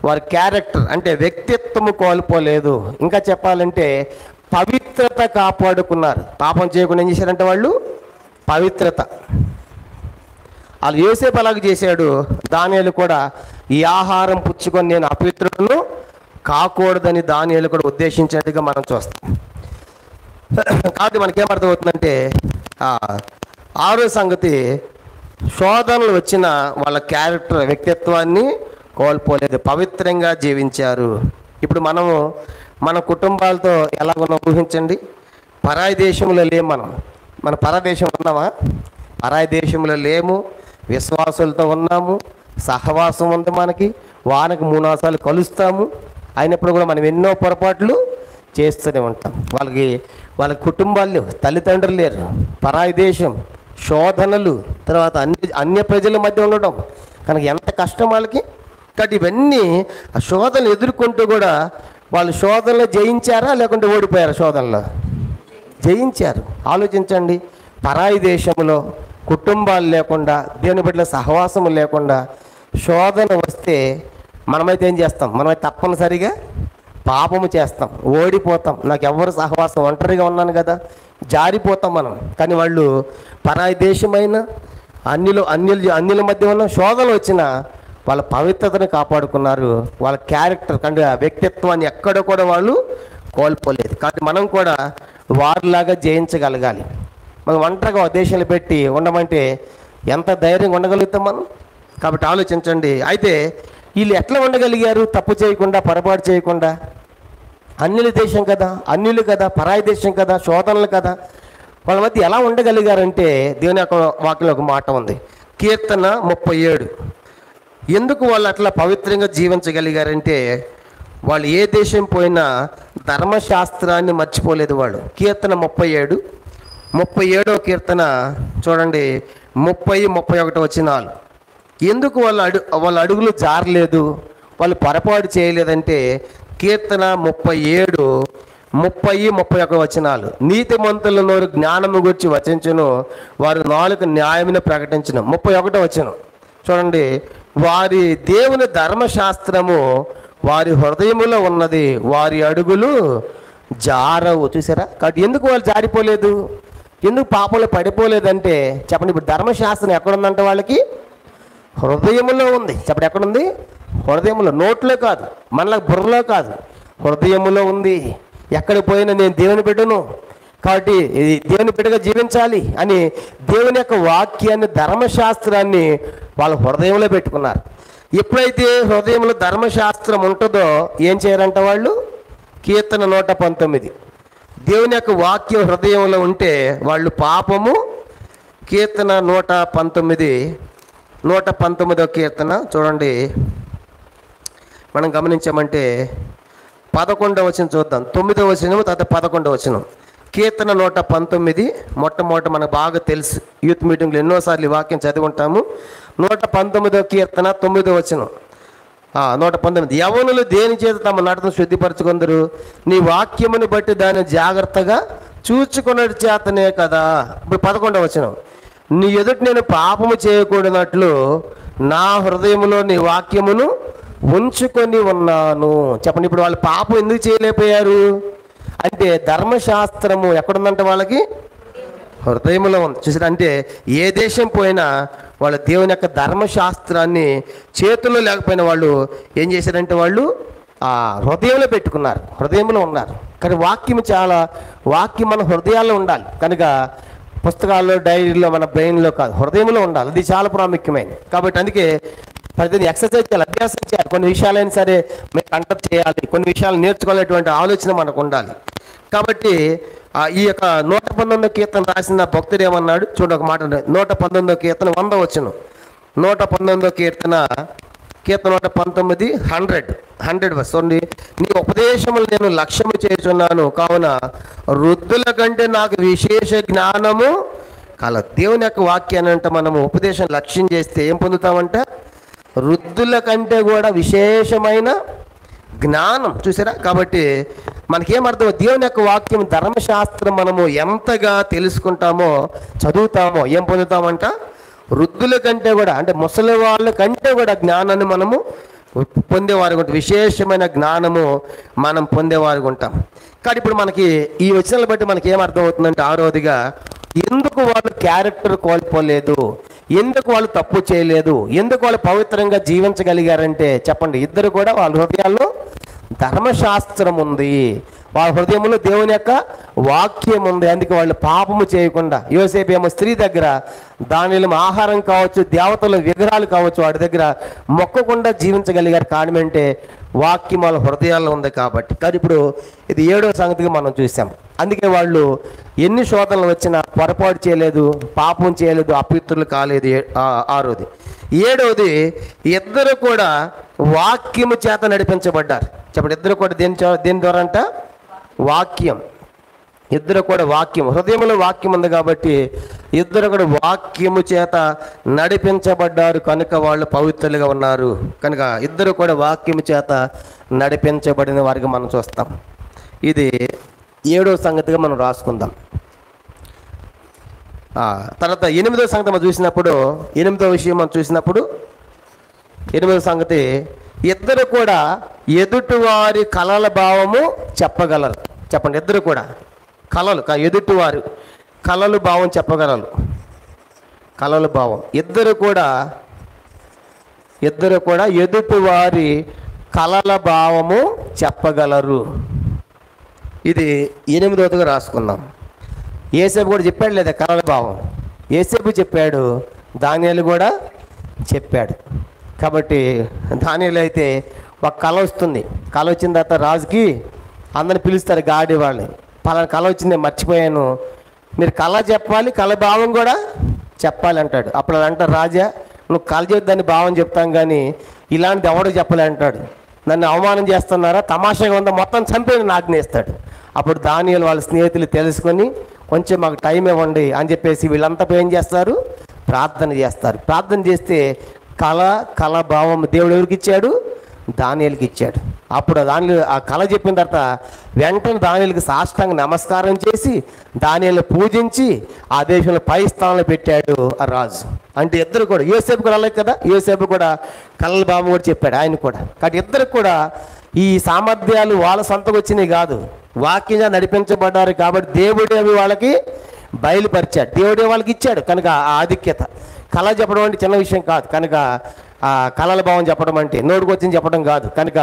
[SPEAKER 1] వారి క్యారెక్టర్ అంటే వ్యక్తిత్వం కోల్పోలేదు. ఇంకా చెప్పాలంటే పవిత్రత కాపాడుకున్నారు. పాపం చేయకుండా ఏం చేశారంటే వాళ్ళు పవిత్రత. వాళ్ళు యోసేపు అలాగ చేశాడు, దానియేలు కూడా ఈ ఆహారం పుచ్చుకొని నేను అపవిత్రులను కాకూడదని దానియేలు కూడా ఉద్దేశించినట్టుగా మనం చూస్తాం. కాబట్టి మనకేమర్థమవుతుందంటే ఆరో సంగతి, శోధనలు వచ్చిన వాళ్ళ క్యారెక్టర్ వ్యక్తిత్వాన్ని కోల్పోలేదు, పవిత్రంగా జీవించారు. ఇప్పుడు మన కుటుంబాలతో ఎలా ఉన్నాం ఊహించండి. పరాయి దేశంలో లేము, మన పరదేశంలో ఉన్నామా? పరాయి దేశంలో లేము, విశ్వాసులతో ఉన్నాము, సహవాసం ఉంది మనకి, వారికి 3 సార్లు కలుస్తాము. అయినప్పుడు కూడా మనం ఎన్నో పొరపాట్లు చేస్తూనే ఉంటాం. వాళ్ళ కుటుంబాలు, తల్లిదండ్రులు లేరు, పరాయి దేశం, శోధనలు, తర్వాత అన్య ప్రజల మధ్య ఉండడం. కనుక ఎంత కష్టం వాళ్ళకి. కాబట్టి ఇవన్నీ ఆ శోధనలు ఎదుర్కొంటూ కూడా వాళ్ళు శోధనలో జయించారా లేకుంటే ఓడిపోయారా? శోధనలో జయించారు. ఆలోచించండి, పరాయి దేశంలో కుటుంబాలు లేకుండా, దేవుని బిడ్డల సహవాసము లేకుండా శోధన వస్తే మనమైతే ఏం చేస్తాం? మనమైతే తప్పనిసరిగా పాపము చేస్తాం, ఓడిపోతాం. నాకు ఎవరు సహవాసం, ఒంటరిగా ఉన్నాను కదా, జారిపోతాం మనం. కానీ వాళ్ళు పరాయి దేశమైన అన్యుల మధ్య ఉన్న శోధనలు వచ్చిన వాళ్ళ పవిత్రతను కాపాడుకున్నారు. వాళ్ళ క్యారెక్టర్ కంటే వ్యక్తిత్వాన్ని ఎక్కడ కూడా వాళ్ళు కోల్పోలేదు. కాబట్టి మనం కూడా వారిలాగా జయించగలగాలి. మనం ఒంటరిగా దేశాలు పెట్టి ఉండమంటే ఎంత ధైర్యంగా ఉండగలుగుతాం మనం? కాబట్టి ఆలోచించండి. అయితే వీళ్ళు ఎట్లా ఉండగలిగారు? తప్పు చేయకుండా, పొరపాటు చేయకుండా. అన్యుల దేశం కదా, అన్యులు కదా, పరాయి దేశం కదా, శోధనలు కదా, వాళ్ళ మధ్య ఎలా ఉండగలిగారంటే దేవుని యొక్క వాక్యంలో ఒక మాట ఉంది, కీర్తన 37. ఎందుకు వాళ్ళు అట్లా పవిత్రంగా జీవించగలిగారంటే వాళ్ళు ఏ దేశం పోయినా ధర్మశాస్త్రాన్ని మర్చిపోలేదు వాళ్ళు. కీర్తన 37వ కీర్తన చూడండి, 30-31 వచనాలు. ఎందుకు వాళ్ళ అడుగులు జారలేదు, వాళ్ళు పొరపాటు చేయలేదంటే కీర్తన 37:30-31 వచనాలు. నీతిమంతుల నోరు జ్ఞానము గురించి వచించును, వారు నాలుక న్యాయమును ప్రకటించును. 31వ వచనం చూడండి, వారి దేవుని ధర్మశాస్త్రము వారి హృదయములో ఉన్నది, వారి అడుగులు జారవు. చూసారా? కాబట్టి ఎందుకు వాళ్ళు జారిపోలేదు, ఎందుకు పాపంలో పడిపోలేదంటే చెప్పండి, ఇప్పుడు ధర్మశాస్త్రం ఎక్కడుందంటే వాళ్ళకి హృదయములో ఉంది. చెప్పండి, ఎక్కడుంది? హృదయములో. నోట్లో కాదు, మనలో బుర్రలో కాదు, హృదయములో ఉంది. ఎక్కడికి పోయినా నేను దేవుని బిడ్డను, కాబట్టి దేవుని బిడ్డగా జీవించాలి అని దేవుని యొక్క వాక్యాన్ని, ధర్మశాస్త్రాన్ని వాళ్ళ హృదయంలో పెట్టుకున్నారు. ఎప్పుడైతే హృదయంలో ధర్మశాస్త్రం ఉంటుందో ఏం చేయరంట వాళ్ళు? కీర్తన 119, దేవుని యొక్క వాక్యం హృదయంలో ఉంటే వాళ్ళు పాపము. కీర్తన 119వ కీర్తన చూడండి, మనం గమనించామంటే 11వ వచనం చూద్దాం. 9వ వచనం తర్వాత 11వ వచనం. కీర్తన 119 మొట్టమొదట మనకు బాగా తెలుసు, యూత్ మీటింగ్లో ఎన్నోసార్లు ఈ వాక్యం చదివి ఉంటాము. 119వ కీర్తన 9వ వచనం. 119, యవనులు దేని చేత తమ నడతను శుద్ధిపరచుకుందరు, నీ వాక్యముని బట్టి దాన్ని జాగ్రత్తగా చూచుకున్నట్టు చేతనే కదా. ఇప్పుడు 11వ వచనం, నీ ఎదుటి నేను పాపము చేయకూడనట్లు నా హృదయములో నీ వాక్యమును ఉంచుకొని ఉన్నాను. చెప్పండి, ఇప్పుడు వాళ్ళు పాపం ఎందుకు చేయలేకపోయారు అంటే ధర్మశాస్త్రము ఎక్కడుందంటే వాళ్ళకి హృదయంలో ఉంది. చూసారు? అంటే ఏ దేశం పోయినా వాళ్ళ దేవుని యొక్క ధర్మశాస్త్రాన్ని చేతుల్లో లేకపోయినా వాళ్ళు ఏం చేశారంటే వాళ్ళు హృదయంలో పెట్టుకున్నారు, హృదయంలో ఉన్నారు. కానీ వాక్యం మన హృదయాల్లో ఉండాలి. కనుక పుస్తకాల్లో, డైరీలో, మన బ్రెయిన్లో కాదు, హృదయంలో ఉండాలి. అది చాలా ప్రాముఖ్యమైనది. కాబట్టి అందుకే ప్రతిదీ ఎక్సర్సైజ్ చేయాలి, అభ్యాసం చేయాలి. కొన్ని విషయాలైనా సరే మీరు కంటెక్ట్ చేయాలి, కొన్ని విషయాలు నేర్చుకోవాలనేటువంటి ఆలోచన మనకు ఉండాలి. కాబట్టి ఈ యొక్క 119వ కీర్తన రాసిన భక్తుడు ఏమన్నాడు చూడండి, ఒక మాట. 119వ కీర్తన 100వ వచనం. 119వ కీర్తన 119 100 వర్స్. నీ ఉపదేశములు నేను లక్ష్యము చేస్తున్నాను, కావున వృద్ధుల కంటే నాకు విశేష జ్ఞానము కల. దేవుని యొక్క వాక్యాన్ని అంటే మనము ఉపదేశం లక్ష్యం చేస్తే ఏం పొందుతామంటే వృద్ధుల కంటే కూడా విశేషమైన జ్ఞానం. చూసారా? కాబట్టి మనకేమర్థం, దేవుని యొక్క వాక్యం, ధర్మశాస్త్రం మనము ఎంతగా తెలుసుకుంటామో, చదువుతామో ఏం పొందుతామంట? వృద్ధుల కంటే కూడా, అంటే ముసలి వాళ్ళ కంటే కూడా జ్ఞానాన్ని మనము పొందేవారు ఉంటాం, విశేషమైన జ్ఞానము మనం పొందేవారు ఉంటాం. కానీ ఇప్పుడు మనకి ఈ వచనాలు బట్టి మనకి ఏమర్థం అవుతుందంటే, ఆరోదిగా ఎందుకు వాళ్ళు క్యారెక్టర్ కోల్పోలేదు, ఎందుకు వాళ్ళు తప్పు చేయలేదు, ఎందుకు వాళ్ళు పవిత్రంగా జీవించగలిగారంటే చెప్పండి, ఇద్దరు కూడా వాళ్ళ హృదయాల్లో ధర్మశాస్త్రం ఉంది, వాళ్ళ హృదయంలో దేవుని యొక్క వాక్యం ఉంది. అందుకే వాళ్ళు పాపము చేయకుండా, యోసేపు ఏమో స్త్రీ దగ్గర దానిలో ఆహారం కావచ్చు, దేవతల విగ్రహాలు కావచ్చు, వాటి దగ్గర మొక్కకుండా జీవించగలిగారు. కారణం అంటే వాక్యం వాళ్ళ హృదయాల్లో ఉంది కాబట్టి. కానీ ఇప్పుడు ఇది 7వ సంగతిగా మనం చూసాం. అందుకే వాళ్ళు ఎన్ని శోధనలు వచ్చినా పొరపాటు చేయలేదు, పాపం చేయలేదు, అపవిత్రులు కాలేదు. 6వది. 7వది, ఇద్దరు కూడా వాక్యము చేత నడిపించబడ్డారు. చెప్పండి, ఇద్దరు కూడా దేని ద్వారా అంట? వాక్యం. ఇద్దరు కూడా వాక్యం, హృదయంలో వాక్యం ఉంది కాబట్టి ఇద్దరు కూడా వాక్యము చేత నడిపించబడ్డారు కనుక వాళ్ళు పవిత్రులుగా ఉన్నారు. కనుక ఇద్దరు కూడా వాక్యము చేత నడిపించబడిన వారికి మనం చూస్తాం. ఇది 7వ సంగతిగా మనం రాసుకుందాం. తర్వాత 8వ సంగతి మనం చూసినప్పుడు, 8వ విషయం మనం చూసినప్పుడు 8వ సంగతి, ఇద్దరు కూడా ఎదుటివారి కలల భావము చెప్పగలరు. చెప్పండి, ఇద్దరు కూడా కలలు, ఎదుటివారు కలలు భావం చెప్పగలరు. కలలు భావం ఇద్దరు కూడా ఎదుటివారి కలల భావము చెప్పగలరు. ఇది 8వదిగా రాసుకుందాం. యేసేపు కూడా చెప్పాడు లేదా కలల భావం? యేసేపు చెప్పాడు, దానియేలు కూడా చెప్పాడు. కాబట్టి దానియేలు అయితే ఒక కళ వస్తుంది. కళ వచ్చిన తర్వాత రాజుకి అందరిని పిలుస్తారు, గాడి వాళ్ళని, పలానా కళ వచ్చింది మర్చిపోయాను, మీరు కళ చెప్పాలి, కళ భావం కూడా చెప్పాలి అంటాడు. అప్పుడు అంటారు, రాజా నువ్వు కళ చెప్తాన్ని భావం చెప్తాం కానీ ఇలాంటిది ఎవడో చెప్పలే అంటాడు. నన్ను అవమానం చేస్తున్నారా, తమాషాగా ఉందా, మొత్తం చంపేది ఆజ్ఞేస్తాడు. అప్పుడు దానియేలు వాళ్ళ స్నేహితులు తెలుసుకొని కొంచెం మాకు టైం ఇవ్వండి అని చెప్పేసి వీళ్ళంతా ఏం చేస్తారు, ప్రార్థన చేస్తారు. ప్రార్థన చేస్తే కళ భావం దేవుడు ఎవరికి ఇచ్చాడు? దానియేలుకి ఇచ్చాడు. అప్పుడు ఆ కళ చెప్పిన తర్వాత వెంటనే దానియేలుకి సాష్టాంగ నమస్కారం చేసి దానియేలుని పూజించి ఆ దేశంలో పై స్థానంలో పెట్టాడు ఆ రాజు. అంటే ఇద్దరు కూడా, యోసేపు కూడా అలాగే కదా, యోసేపు కూడా కళల భావం కూడా చెప్పాడు ఆయన కూడా. కాబట్టి ఇద్దరు కూడా ఈ సామర్థ్యాలు వాళ్ళ సొంతకు వచ్చినాయి కాదు, వాక్యంగా నడిపించబడ్డారు. కాబట్టి దేవుడే అవి వాళ్ళకి బయలుపరిచాడు, దేవుడే వాళ్ళకి ఇచ్చాడు. కనుక ఆ ఆధిక్యత, కళ చెప్పడం అంటే చిన్న విషయం కాదు. కనుక ఆ కళల భావం చెప్పడం అంటే నోటికి వచ్చింది చెప్పడం కాదు. కనుక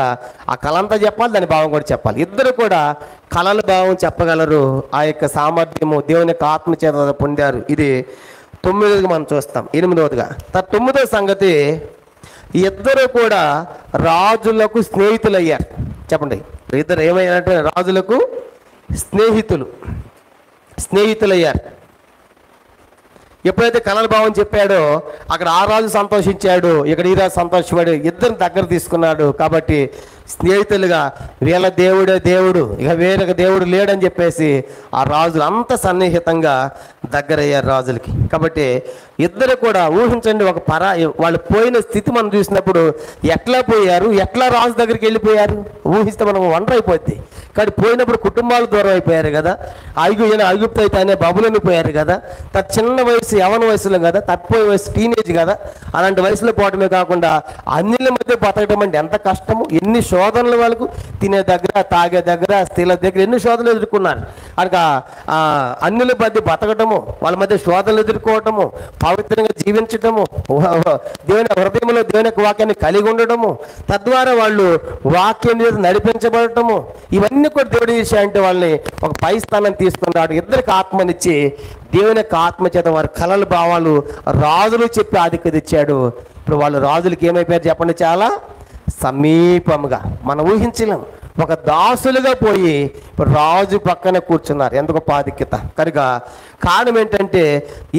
[SPEAKER 1] ఆ కళ అంతా చెప్పాలి, దాని భావం కూడా చెప్పాలి. ఇద్దరు కూడా కళల భావం చెప్పగలరు. ఆ యొక్క సామర్థ్యము దేవుని యొక్క ఆత్మ చేత పొందారు. ఇది 9వదిగా మనం చూస్తాం. 8వదిగా 9వ సంగతి, ఇద్దరు కూడా రాజులకు స్నేహితులయ్యారు. చెప్పండి, ఇద్దరు ఏమయ్యారంటే రాజులకు స్నేహితులయ్యారు. ఎప్పుడైతే కళల భావం చెప్పాడో అక్కడ ఆ రాజు సంతోషించాడు, ఇక్కడ ఈ రాజు సంతోషపడి ఇద్దరిని దగ్గర తీసుకున్నాడు. కాబట్టి స్నేహితులుగా వీళ్ళ దేవుడే దేవుడు, ఇక వేరొక దేవుడు లేడని చెప్పేసి ఆ రాజులు అంత సన్నిహితంగా దగ్గరయ్యారు రాజులకి. కాబట్టి ఇద్దరు కూడా ఊహించండి, ఒక వాళ్ళు పోయిన స్థితి మనం చూసినప్పుడు ఎట్లా పోయారు, ఎట్లా రాజు దగ్గరికి వెళ్ళిపోయారు ఊహిస్తే మనం వండర్ అయిపోద్ది. కానీ పోయినప్పుడు కుటుంబాలు దూరం అయిపోయారు కదా, ఐగుప్తు అయితే అనే బబులని పోయారు కదా, చిన్న వయసు యవన వయసులో కదా, తప్పిపోయే వయసు టీనేజ్ కదా, అలాంటి వయసులో పోవటమే కాకుండా అన్నిల మధ్య బతకడం అంటే ఎంత కష్టము, ఎన్ని శోధనలు వాళ్ళకు, తినే దగ్గర తాగే దగ్గర స్త్రీల దగ్గర ఎన్ని శోధనలు ఎదుర్కొన్నారు. కనుక అన్నిల మధ్య బతకటము, వాళ్ళ మధ్య శోధనలు ఎదుర్కోవటము, పవిత్రంగా జీవించటము, దేవుని హృదయంలో దేవుని యొక్క వాక్యాన్ని కలిగి ఉండటము, తద్వారా వాళ్ళు వాక్యం మీద నడిపించబడటము, ఇవన్నీ కూడా దేవుడు చేశాయంటే వాళ్ళని ఒక పై స్థానం తీసుకున్నాడు. ఇద్దరికి ఆత్మనిచ్చి దేవుని యొక్క ఆత్మ చేత వారి కళల భావాలు రాజులు చెప్పి ఆధిక్యత ఇచ్చాడు. ఇప్పుడు వాళ్ళు రాజులకి ఏమైపోయారు చెప్పండి, చాలా సమీపంగా, మనం ఊహించలేం. ఒక దాసులుగా పోయి రాజు పక్కనే కూర్చున్నారు. ఎంత గొప్ప ఆధిక్యత. కనుక కారణం ఏంటంటే,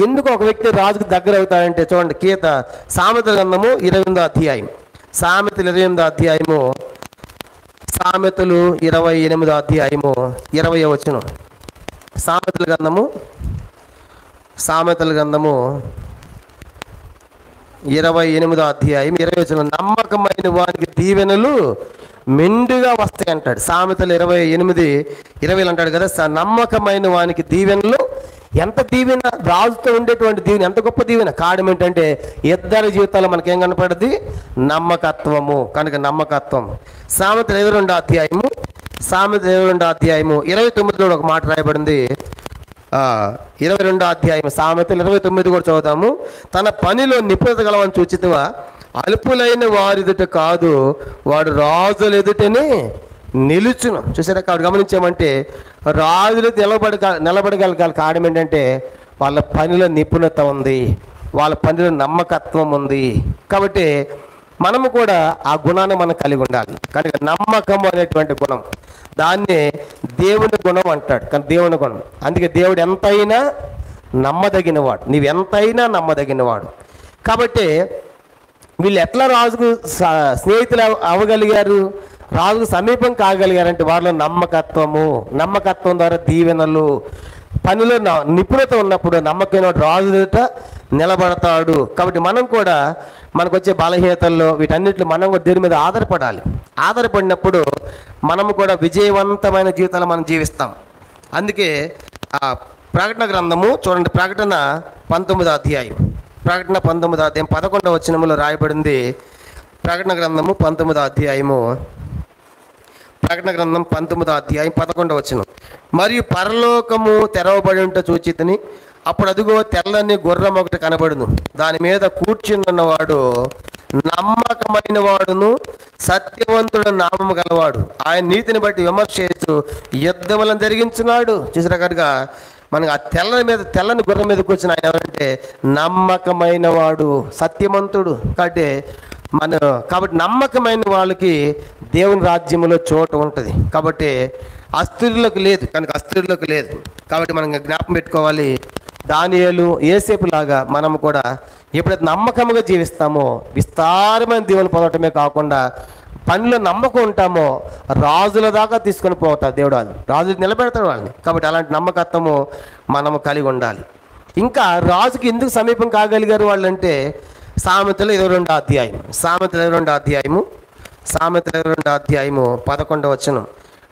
[SPEAKER 1] ఎందుకు ఒక వ్యక్తి రాజుకు దగ్గర అవుతాడంటే చూడండి, సామెతల గ్రంథము 28వ అధ్యాయం, సామెతలు 28వ అధ్యాయము, సామెతలు 28వ అధ్యాయము 20వ వచనం. సామెతల గ్రంథము 28వ అధ్యాయం 20వ వచనం, నమ్మకమైన వారికి దీవెనలు మెండుగా వస్తాయి అంటాడు. సామెతలు 28:20 అంటాడు కదా, నమ్మకమైన వానికి దీవెనలు. ఎంత దీవెన, రాజుతో ఉండేటువంటి దీవెన ఎంత గొప్ప దీవెన. కారణం ఏంటంటే ఇద్దరి జీవితాల్లో మనకేం కనపడది, నమ్మకత్వము. కనుక నమ్మకత్వం. సామెతలు 22వ అధ్యాయము 29లో ఒక మాట రాయబడింది. 22వ అధ్యాయం సామెతలు 29 కూడా చదువుతాము. తన పనిలో నిపుణత గలవని చూచితివా, అల్పులైన వారి ఎదుట కాదు, వాడు రాజుల ఎదుటనే నిలుచును. చూసారా, కాబట్టి గమనించామంటే రాజులు నిలబడగలగాలి. కారణం ఏంటంటే వాళ్ళ పనిలో నిపుణత ఉంది, వాళ్ళ పనిలో నమ్మకత్వం ఉంది. కాబట్టి మనము కూడా ఆ గుణాన్ని మనం కలిగి ఉండాలి. కనుక నమ్మకం అనేటువంటి గుణం, దాన్నే దేవుని గుణం అంటాడు. కానీ దేవుని గుణం, అందుకే దేవుడు ఎంతైనా నమ్మదగినవాడు, నీవెంతైనా నమ్మదగినవాడు. కాబట్టి వీళ్ళు ఎట్లా రాజుకు స్నేహితులు అవ్వగలిగారు,
[SPEAKER 2] రాజుకు సమీపం కాగలిగారంటే వారిలో నమ్మకత్వం ద్వారా దీవెనలు, పనిలో నిపుణత ఉన్నప్పుడు నమ్మకమైన రాజు ఎదుట నిలబడతాడు. కాబట్టి మనం కూడా మనకు వచ్చే బలహీనతల్లో వీటన్నిటిలో మనం కూడా దేవుని మీద ఆధారపడినప్పుడు మనము కూడా విజయవంతమైన జీవితాలు మనం జీవిస్తాం. అందుకే ఆ ప్రకటన గ్రంథము చూడండి, ప్రకటన 19వ అధ్యాయం 11వ వచనములో రాయబడింది. ప్రకటన గ్రంథం 19వ అధ్యాయం 11వ వచనం. మరియు పరలోకము తెరవబడి ఉంట చూచితిని, అప్పుడు అదిగో తెల్లని గుర్రం ఒకటి కనబడును, దాని మీద కూర్చున్నవాడు నమ్మకమైన వాడును సత్యవంతుడు నామము గలవాడు, ఆయన నీతిని బట్టి విమర్శ చేస్తూ యుద్ధములను జరిగించున్నాడు. చూసారా కనుక మనకు ఆ తెల్లని గుర్రం మీద కూర్చుని ఆయన ఎవరంటే నమ్మకమైన వాడు, సత్యవంతుడు. కాబట్టి నమ్మకమైన వాళ్ళకి దేవుని రాజ్యంలో చోటు ఉంటుంది. కాబట్టి అస్థిరులకు లేదు, కాబట్టి మనం జ్ఞాపకం పెట్టుకోవాలి. దానియేలు, యోసేపు లాగా మనం కూడా ఎప్పుడైతే నమ్మకంగా జీవిస్తామో విస్తారమైన దీవెనలు పొందటమే కాకుండా పనిలో నమ్మకం ఉంటామో రాజుల దాకా తీసుకొని పోతారు దేవుడు, రాజులు నిలబెడతాడు వాళ్ళని. కాబట్టి అలాంటి నమ్మకత్వము మనము కలిగి ఉండాలి. ఇంకా రాజుకి ఎందుకు సమీపం కాగలిగారు వాళ్ళంటే సామెతలు 22వ అధ్యాయము 11వ వచనం.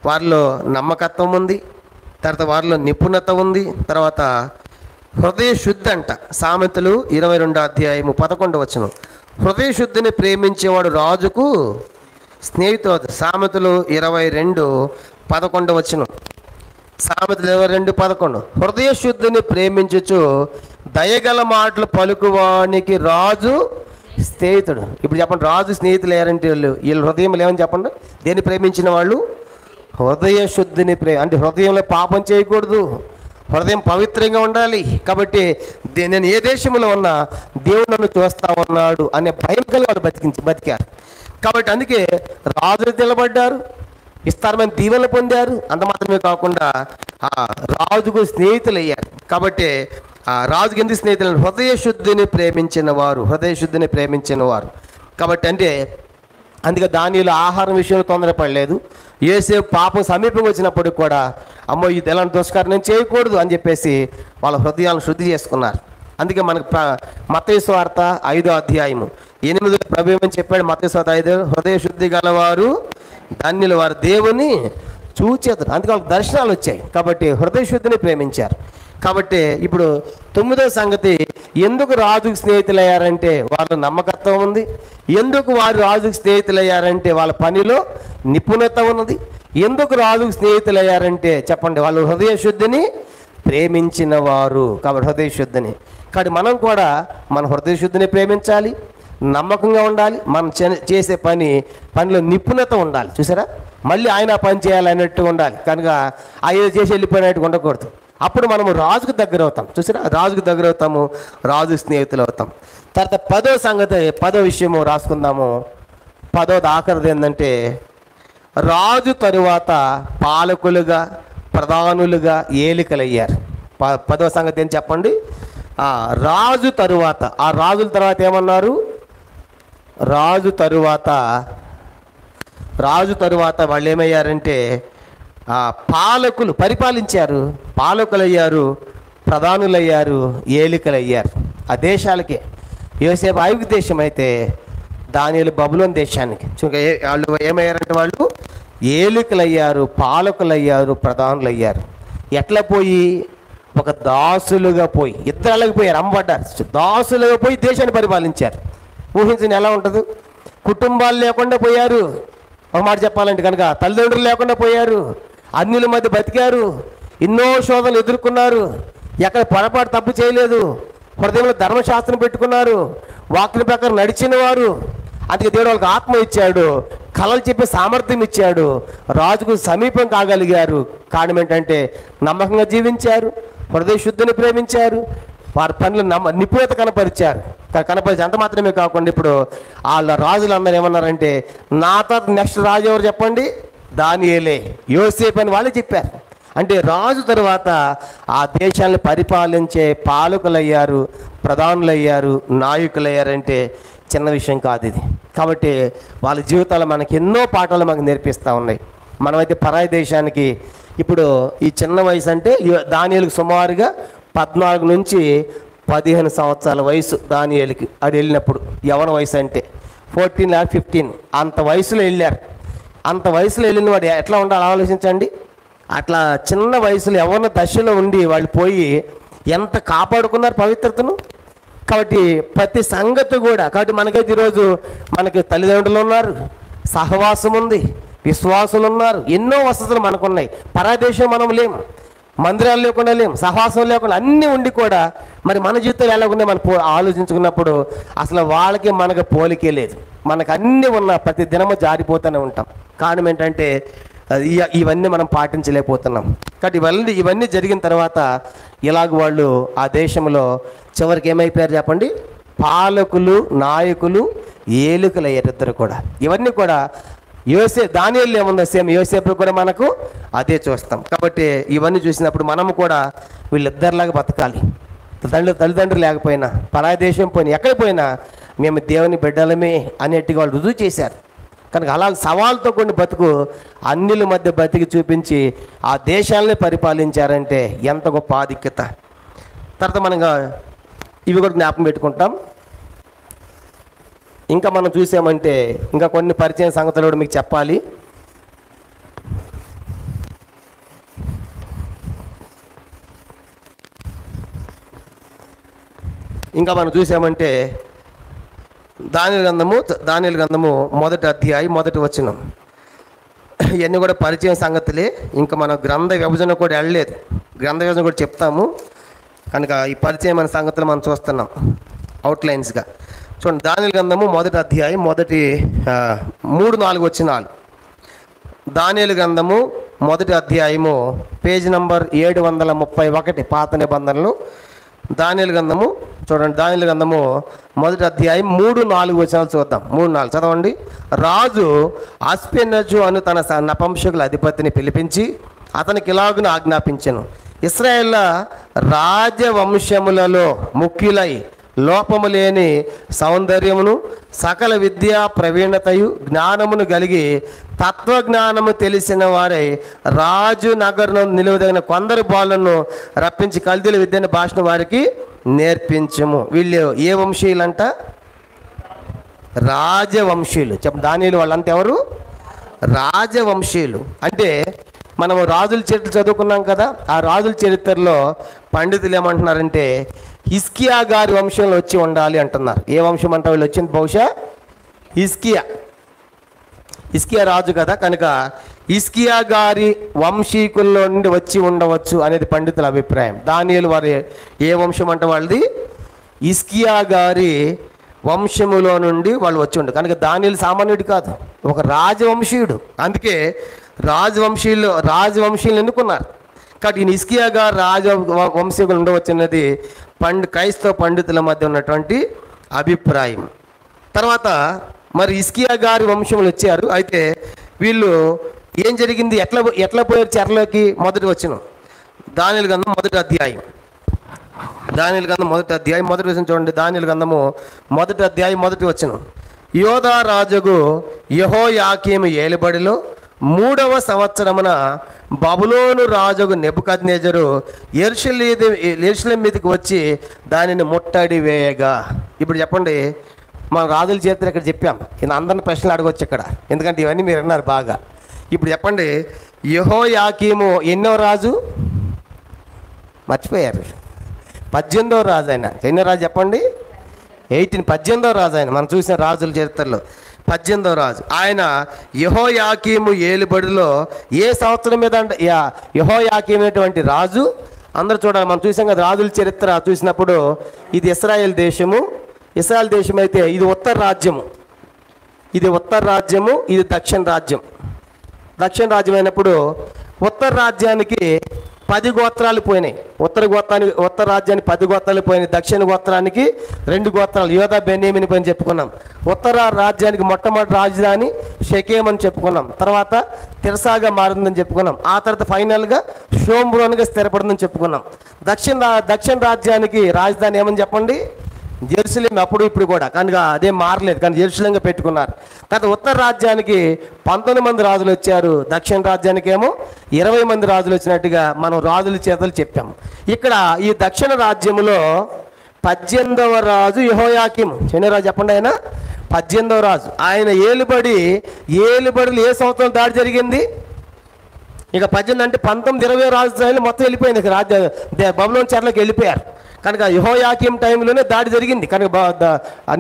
[SPEAKER 2] వారిలో నమ్మకత్వం ఉంది, తర్వాత వారిలో నిపుణత ఉంది, తర్వాత హృదయ శుద్ధి అంట. సామెతలు 22వ అధ్యాయము 11వ వచనం. హృదయ శుద్ధిని ప్రేమించేవాడు రాజుకు స్నేహితుడు. సామెతలు 22:11 వచనం. సామెతలు 22:11. హృదయ శుద్ధిని ప్రేమించుచు దయగల మాటలు పలుకువానికి రాజు స్నేహితుడు. ఇప్పుడు చెప్పండి, రాజు స్నేహితులు ఎవరంటే వీళ్ళ హృదయంలో ఏమని చెప్పండి, దేన్ని ప్రేమించిన వాళ్ళు హృదయ శుద్ధిని అంటే హృదయంలో పాపం చేయకూడదు, హృదయం పవిత్రంగా ఉండాలి. కాబట్టి నేను ఏ దేశంలో ఉన్నా దేవుడు నన్ను చూస్తా ఉన్నాడు అనే భయం కలిగి వాళ్ళు బతికారు. కాబట్టి అందుకే రాజులు నిలబడ్డారు, విస్తారమైన దీవెనలు పొందారు. అంత మాత్రమే కాకుండా రాజుకు స్నేహితులు అయ్యారు. కాబట్టి రాజుకి ఎందుకు స్నేహితులు? హృదయ శుద్ధిని ప్రేమించిన వారు. కాబట్టి అంటే అందుకే దానిలో ఆహారం విషయంలో తొందరపడలేదు. యోసేపు పాపం సమీపంగా వచ్చినప్పటికి కూడా అమ్మో ఇది ఎలాంటి దుష్కారం నేను చేయకూడదు అని చెప్పేసి వాళ్ళ హృదయాలను శుద్ధి చేసుకున్నారు. అందుకే మనకు మత్తయి సువార్త 5వ అధ్యాయము 8 ప్రభు ఏమని చెప్పాడు? మత్తయి సువార్త 5, హృదయ శుద్ధి గలవారు ధన్యులు, వారు దేవుని చూచేతారు. అందుకే వాళ్ళకి దర్శనాలు వచ్చాయి. కాబట్టి హృదయ శుద్ధిని ప్రేమించారు. కాబట్టి ఇప్పుడు 9వ సంగతి, ఎందుకు రాజుకు స్నేహితులయ్యారంటే వాళ్ళ నమ్మకత్వం ఉంది. ఎందుకు వారు రాజుకు స్నేహితులయ్యారంటే వాళ్ళ పనిలో నిపుణత ఉన్నది. ఎందుకు రాజుకు స్నేహితులయ్యారంటే చెప్పండి, వాళ్ళు హృదయ శుద్ధిని ప్రేమించిన వారు. కాబట్టి హృదయ శుద్ధిని, కాబట్టి మనం కూడా మన హృదయ శుద్ధిని ప్రేమించాలి, నమ్మకంగా ఉండాలి, మనం చేసే పనిలో నిపుణత ఉండాలి. చూసారా, మళ్ళీ ఆయన పని చేయాలన్నట్టు ఉండాలి. కనుక ఆయన చేసి వెళ్ళిపోయినట్టు ఉండకూడదు. అప్పుడు మనము రాజుకు దగ్గర అవుతాం. చూసారా, రాజుకు దగ్గర అవుతాము, రాజు స్నేహితులు అవుతాం. తర్వాత 10వ సంగతి, 10వ విషయము రాసుకుందాము. 10వది ఆఖరిది ఏంటంటే రాజు తరువాత పాలకులుగా, ప్రధానులుగా ఏలికలయ్యారు. 10వ సంగతి ఏం చెప్పండి? రాజు తరువాత, ఆ రాజుల తర్వాత ఏమన్నారు? రాజు తరువాత వాళ్ళు ఏమయ్యారంటే పాలకులు, పరిపాలించారు, పాలకులయ్యారు, ప్రధానులయ్యారు, ఏలికలయ్యారు. ఆ దేశాలకే. యోసేపు ఐగుప్తు దేశం అయితే దానియేలు బబులోను దేశానికి. వాళ్ళు ఏమయ్యారంటే వాళ్ళు ఏలికలయ్యారు, పాలకులయ్యారు, ప్రధానులయ్యారు. ఎట్లా పోయి? ఒక దాసులుగా పోయి, ఇద్దరు అలాగిపోయారు, అమ్మబడ్డారు. దాసులుగా పోయి దేశాన్ని పరిపాలించారు. ఊహించండి ఎలా ఉంటుంది. కుటుంబాలు లేకుండా పోయారు. ఒక మాట చెప్పాలంటే కనుక తల్లిదండ్రులు లేకుండా పోయారు, అన్యుల మధ్య బతికారు, ఎన్నో శోధనలు ఎదుర్కొన్నారు, ఎక్కడ పొరపాటు తప్పు చేయలేదు, హృదయంలో ధర్మశాస్త్రం పెట్టుకున్నారు, వాక్య ప్రకారం నడిచిన వారు. అందుకే దేవుడు వాళ్ళకి ఆత్మ ఇచ్చాడు, కళలు చెప్పే సామర్థ్యం ఇచ్చాడు, రాజుకు సమీపం కాగలిగారు. కారణం ఏంటంటే నమ్మకంగా జీవించారు, హృదయ శుద్ధిని ప్రేమించారు, వారి పనులు నిపుణత కనపరిచారు. అంత మాత్రమే కాకుండా ఇప్పుడు వాళ్ళ రాజులందరూ ఏమన్నారంటే నా తర్వాత నెక్స్ట్ రాజు ఎవరు చెప్పండి? దానియేలే, యోసేపు అని వాళ్ళు చెప్పారు. అంటే రాజు తరువాత ఆ దేశాన్ని పరిపాలించే పాలకులయ్యారు, ప్రధానులయ్యారు, నాయకులయ్యారంటే చిన్న విషయం కాదు ఇది. కాబట్టి వాళ్ళ జీవితాలు మనకి ఎన్నో పాఠాలు మనకు నేర్పిస్తూ ఉన్నాయి. మనమైతే పరాయి దేశానికి ఇప్పుడు ఈ చిన్న వయసు అంటే దానియేలుకు సుమారుగా 14 నుంచి 15 సంవత్సరాల వయసు దానియేలుకి అది వెళ్ళినప్పుడు. యవన వయసు అంటే 14 లేదా 15 అంత వయసులో వెళ్ళారు. అంత వయసులో వెళ్ళిన వాడు ఎట్లా ఉండాలో ఆలోచించండి. అట్లా చిన్న వయసులో యవన దశలో ఉండి వాళ్ళు పోయి ఎంత కాపాడుకున్నారు పవిత్రతను. కాబట్టి ప్రతి సంగతి కూడా, కాబట్టి మనకైతే ఈరోజు మనకి తల్లిదండ్రులు ఉన్నారు, సహవాసం ఉంది, విశ్వాసులు ఉన్నారు, ఎన్నో వసతులు మనకున్నాయి. పరాదేశం మనం లేము, మందిరాలు లేకుండా లేము, సహవాసం లేకుండా అన్నీ ఉండి కూడా మరి మన జీవితం ఎలాగుండే మనం ఆలోచించుకున్నప్పుడు అసలు వాళ్ళకి మనకు పోలికే లేదు. మనకు అన్నీ ఉన్న ప్రతి దినము జారిపోతూనే ఉంటాం. కారణం ఏంటంటే ఇవన్నీ మనం పాటించలేకపోతున్నాం. కాబట్టి ఇవన్నీ జరిగిన తర్వాత ఇలాగ వాళ్ళు ఆ దేశంలో చివరికి ఏమైపోయారు చెప్పండి? పాలకులు, నాయకులు, ఏలుకలు అయ్యారు ఇద్దరు కూడా. ఇవన్నీ కూడా దానియేలు ఏముందో సేమ్ యోసేపు కూడా మనకు అదే చూస్తాం. కాబట్టి ఇవన్నీ చూసినప్పుడు మనము కూడా వీళ్ళిద్దరిలాగా బతకాలి. తల్లిదండ్రులు లేకపోయినా, పరాయి దేశం పోయినా, ఎక్కడ పోయినా మేము దేవుని బిడ్డలమే అనేట్టుగా వాళ్ళు రుజువు చేశారు. కనుక అలా సవాల్తో కొన్ని బతుకు అన్యుల మధ్య బతికి చూపించి ఆ దేశాలని పరిపాలించారంటే ఎంత గొప్ప ఆధిక్యత. తర్వాత మనం ఇవి కూడా జ్ఞాపకం పెట్టుకుంటాం. ఇంకా మనం చూసామంటే ఇంకా కొన్ని పరిచయం సంగతులు కూడా మీకు చెప్పాలి. ఇంకా మనం చూసామంటే దానియేలు గ్రంథము 1వ అధ్యాయం 1వ వచనం. ఇవన్నీ కూడా పరిచయం సంగతులే. ఇంకా మనం గ్రంథ విభజన కూడా వెళ్ళలేదు, గ్రంథ విభజన కూడా చెప్తాము. కనుక ఈ పరిచయమైన సంగతులు మనం చూస్తున్నాం అవుట్లైన్స్గా. చూడండి, దానియేలు గ్రంథము 1వ అధ్యాయం 3-4 వచనాలు. దానియేలు గ్రంథము 1వ అధ్యాయము పేజీ నంబర్ 731 పాత నిబంధనలు. దానియేలు గ్రంథము చూడండి, దానియేలు గ్రంథము 1వ అధ్యాయం 3-4 వచనాలు చూద్దాం. 3-4 చదవండి. రాజు అస్పెనజు అను తన నపుంసకుల అధిపతిని పిలిపించి అతనికి ఇలాగున ఆజ్ఞాపించెను. ఇశ్రాయేళ్ల రాజవంశములలో ముఖ్యులై లోపము లేని సౌందర్యమును, సకల విద్యా ప్రవీణతయు, జ్ఞానమును కలిగి తత్వజ్ఞానము తెలిసిన వారై రాజు నగరును నిలువదగిన కొందరు బాలులను రప్పించి కల్దీల విద్యను భాషను వారికి నేర్పించము. వీళ్ళు ఏ వంశీయులంట? రాజవంశీయులు. దానియేలు వాళ్ళంతా ఎవరు? రాజవంశీయులు. అంటే మనం రాజుల చరిత్ర చదువుకున్నాం కదా, ఆ రాజుల చరిత్రలో పండితులు ఏమంటున్నారంటే హిజ్కియా గారి వంశంలో వచ్చి ఉండాలి అంటున్నారు. ఏ వంశం అంటే వీళ్ళు వచ్చింది? బహుశా హిజ్కియా రాజు కదా, కనుక హిజ్కియా గారి వంశీకుల్లో నుండి వచ్చి ఉండవచ్చు అనేది పండితుల అభిప్రాయం. దానియేలు వారి ఏ వంశం అంటే వాళ్ళది హిజ్కియా గారి వంశములో నుండి వాళ్ళు వచ్చి ఉండు. కనుక దానియేలు సామాన్యుడు కాదు, ఒక రాజవంశీయుడు. అందుకే రాజవంశీయులు ఎన్నుకున్నారు. కాబట్టి ఈ హిజ్కియా గారు రాజవంశీకులు ఉండవచ్చు అన్నది క్రైస్తవ పండితుల మధ్య ఉన్నటువంటి అభిప్రాయం. తర్వాత మరి హిజ్కియా గారి వంశములు వచ్చారు. అయితే వీళ్ళు ఏం జరిగింది, ఎట్లా పోయారు చెరలోకి? మొదటి వచనం దానియేలు గ్రంథం 1వ అధ్యాయం. దానియేలు గ్రంథం 1వ అధ్యాయం 1వ వచనం చూడండి. దానియేలు గ్రంథము 1వ అధ్యాయం 1వ వచనం. యోధా రాజుకు యెహోయాకీము ఏలుబడిలో 3వ సంవత్సరమున బబులోను రాజుకు నెబుకద్నెజరు యెరూషలేము మీదకి వచ్చి దానిని ముట్టడి వేయగా. ఇప్పుడు చెప్పండి, మనం రాజుల చరిత్ర ఇక్కడ చెప్పాం, అందరిని ప్రశ్నలు అడగవచ్చు ఇక్కడ, ఎందుకంటే ఇవన్నీ మీరు విన్నారు బాగా. ఇప్పుడు చెప్పండి, యెహోయాకీము ఎన్నో రాజు? మర్చిపోయారు. 18వ రాజు ఆయన. ఎన్నో రాజు చెప్పండి? 18వ రాజు ఆయన. మనం చూసిన రాజుల చరిత్రలో 18వ రాజు ఆయన. యెహోయాకీము ఏలుబడిలో ఏ సంవత్సరం మీద అంటే యెహోయాకీము అనేటువంటి రాజు అందరూ చూడాలి. మనం చూసాం కదా రాజుల చరిత్ర చూసినప్పుడు ఇది ఇశ్రాయేల్ దేశము. ఇశ్రాయేల్ దేశం అయితే ఇది ఉత్తర రాజ్యము, ఇది దక్షిణ రాజ్యం. దక్షిణ రాజ్యం అయినప్పుడు ఉత్తర రాజ్యానికి 10 గోత్రాలు పోయినాయి. ఉత్తర రాజ్యానికి 10 గోత్రాలు పోయినాయి. దక్షిణ గోత్రానికి 2 గోత్రాలు యోధా బెన్యామీను పని చెప్పుకున్నాం. ఉత్తర రాజ్యానికి మొట్టమొదటి రాజధాని షెకెం అని చెప్పుకున్నాం. తర్వాత తిర్సాగా మారిందని చెప్పుకున్నాం. ఆ తర్వాత ఫైనల్గా షోమ్రోన్గా స్థిరపడిందని చెప్పుకున్నాం. దక్షిణ రాజ్యానికి రాజధాని ఏమని చెప్పండి? జెరూసలేం అప్పుడు ఇప్పుడు కూడా కనుక అదేం మారలేదు, కానీ జెరూసలేంగా పెట్టుకున్నారు. కానీ ఉత్తర రాజ్యానికి 19 మంది రాజులు వచ్చారు, దక్షిణ రాజ్యానికి ఏమో 20 మంది రాజులు వచ్చినట్టుగా మనం రాజుల చేతలు చెప్పాము. ఇక్కడ ఈ దక్షిణ రాజ్యములో 18వ రాజు యెహోయాకీము. చిన్నరాజు చెప్పండి, ఆయన 18వ రాజు. ఆయన ఏలుబడిలో ఏ సంవత్సరం దాడి జరిగింది? ఇక 18 అంటే 19, 20 రాజధానులు మొత్తం వెళ్ళిపోయింది. ఇక బబులోను చెరలోకి వెళ్ళిపోయారు. కనుక యెహోయాకీం టైంలోనే దాడి జరిగింది. కనుక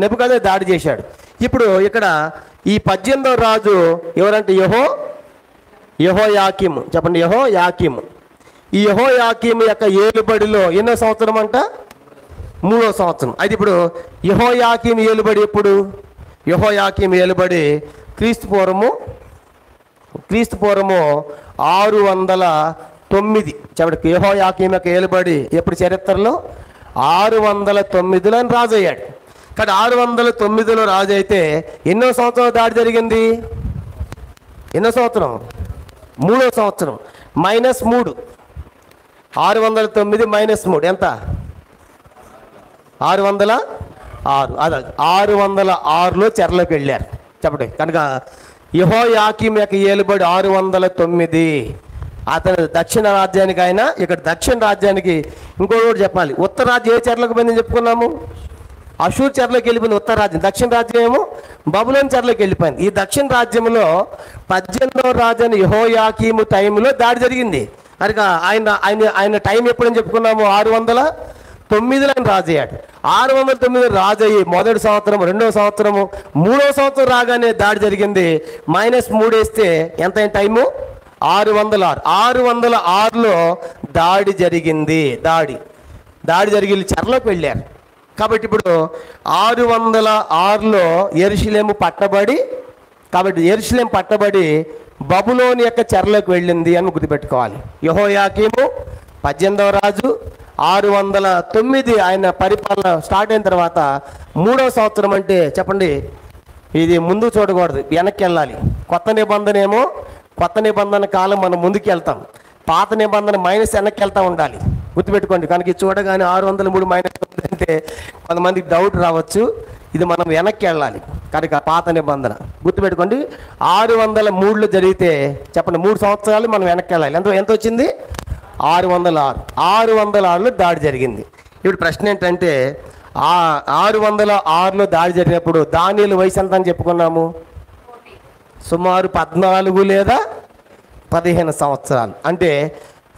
[SPEAKER 2] నెబుకద్నెజర్ దాడి చేశాడు. ఇప్పుడు ఇక్కడ ఈ 18వ రాజు ఎవరంటే యెహోయాకీము. చెప్పండి, యెహోయాకీము. ఈ యెహోయాకీము యొక్క ఏలుబడిలో ఎన్నో సంవత్సరం అంట? 3వ సంవత్సరం. అయితే ఇప్పుడు యెహోయాకీము ఏలుబడి ఎప్పుడు? యెహోయాకీము ఏలుబడి క్రీస్తు పూర్వము 609. చెప్పండి, యెహోయాకీము యొక్క ఏలుబడి ఎప్పుడు చరిత్రలో? 609లో రాజు అయ్యాడు. కానీ 609లో రాజు అయితే ఎన్నో సంవత్సరాలు దాడి జరిగింది? ఎన్నో సంవత్సరం? 3వ సంవత్సరం. -3. 609 -3 ఎంత? 606. అదే 606లో చెరలోకి వెళ్ళారు. చెప్పండి. కనుక యెహోయాకీము యొక్క ఏలుబడి 609. అతను దక్షిణ రాజ్యానికి ఆయన, ఇక్కడ దక్షిణ రాజ్యానికి ఇంకోటి చెప్పాలి. ఉత్తర రాజ్యం ఏ చెరలోకి పోయిందని చెప్పుకున్నాము? అషూర్ చెరలోకి వెళ్ళిపోయింది ఉత్తర రాజ్యం. దక్షిణ రాజ్యం ఏమో బబులోను చెరలోకి వెళ్ళిపోయింది. ఈ దక్షిణ రాజ్యంలో 18వ రాజు అని యెహోయాకీము టైంలో దాడి జరిగింది. కనుక ఆయన టైం ఎప్పుడని చెప్పుకున్నాము? 609లో ఆయన రాజు అయ్యాడు. 609 రాజు అయ్యి మొదటి సంవత్సరం, 2వ సంవత్సరము, 3వ సంవత్సరం రాగానే దాడి జరిగింది. -3 వేస్తే ఎంత టైము? 606. 606లో దాడి జరిగింది. దాడి జరిగి చెరలోకి వెళ్ళారు. కాబట్టి ఇప్పుడు 606లో యెరూషలేము పట్టబడి, కాబట్టి యెరూషలేము పట్టబడి బబులోను యొక్క చెరలోకి వెళ్ళింది అని గుర్తుపెట్టుకోవాలి. యెహోయాకీము 18వ రాజు, 609 ఆయన పరిపాలన స్టార్ట్ అయిన తర్వాత 3వ సంవత్సరం అంటే చెప్పండి, ఇది ముందు చూడకూడదు, వెనక్కి వెళ్ళాలి. కొత్త నిబంధన కాలం మనం ముందుకు వెళ్తాం, పాత నిబంధన వెనక్కి వెళ్తూ ఉండాలి. గుర్తుపెట్టుకోండి. కనుక ఇది చూడగానే 603 -9 అంటే కొంతమందికి డౌట్ రావచ్చు. ఇది మనం వెనక్కి వెళ్ళాలి. కనుక పాత నిబంధన గుర్తుపెట్టుకోండి. 603లో జరిగితే చెప్పండి 3 సంవత్సరాలు మనం వెనక్కి వెళ్ళాలి. ఎంత వచ్చింది? 606. 606లో దాడి జరిగింది. ఇప్పుడు ప్రశ్న ఏంటంటే 606లో దాడి జరిగినప్పుడు దానియేలు వయసు ఎంత అని చెప్పుకున్నాము? సుమారు 14 లేదా 15 సంవత్సరాలు. అంటే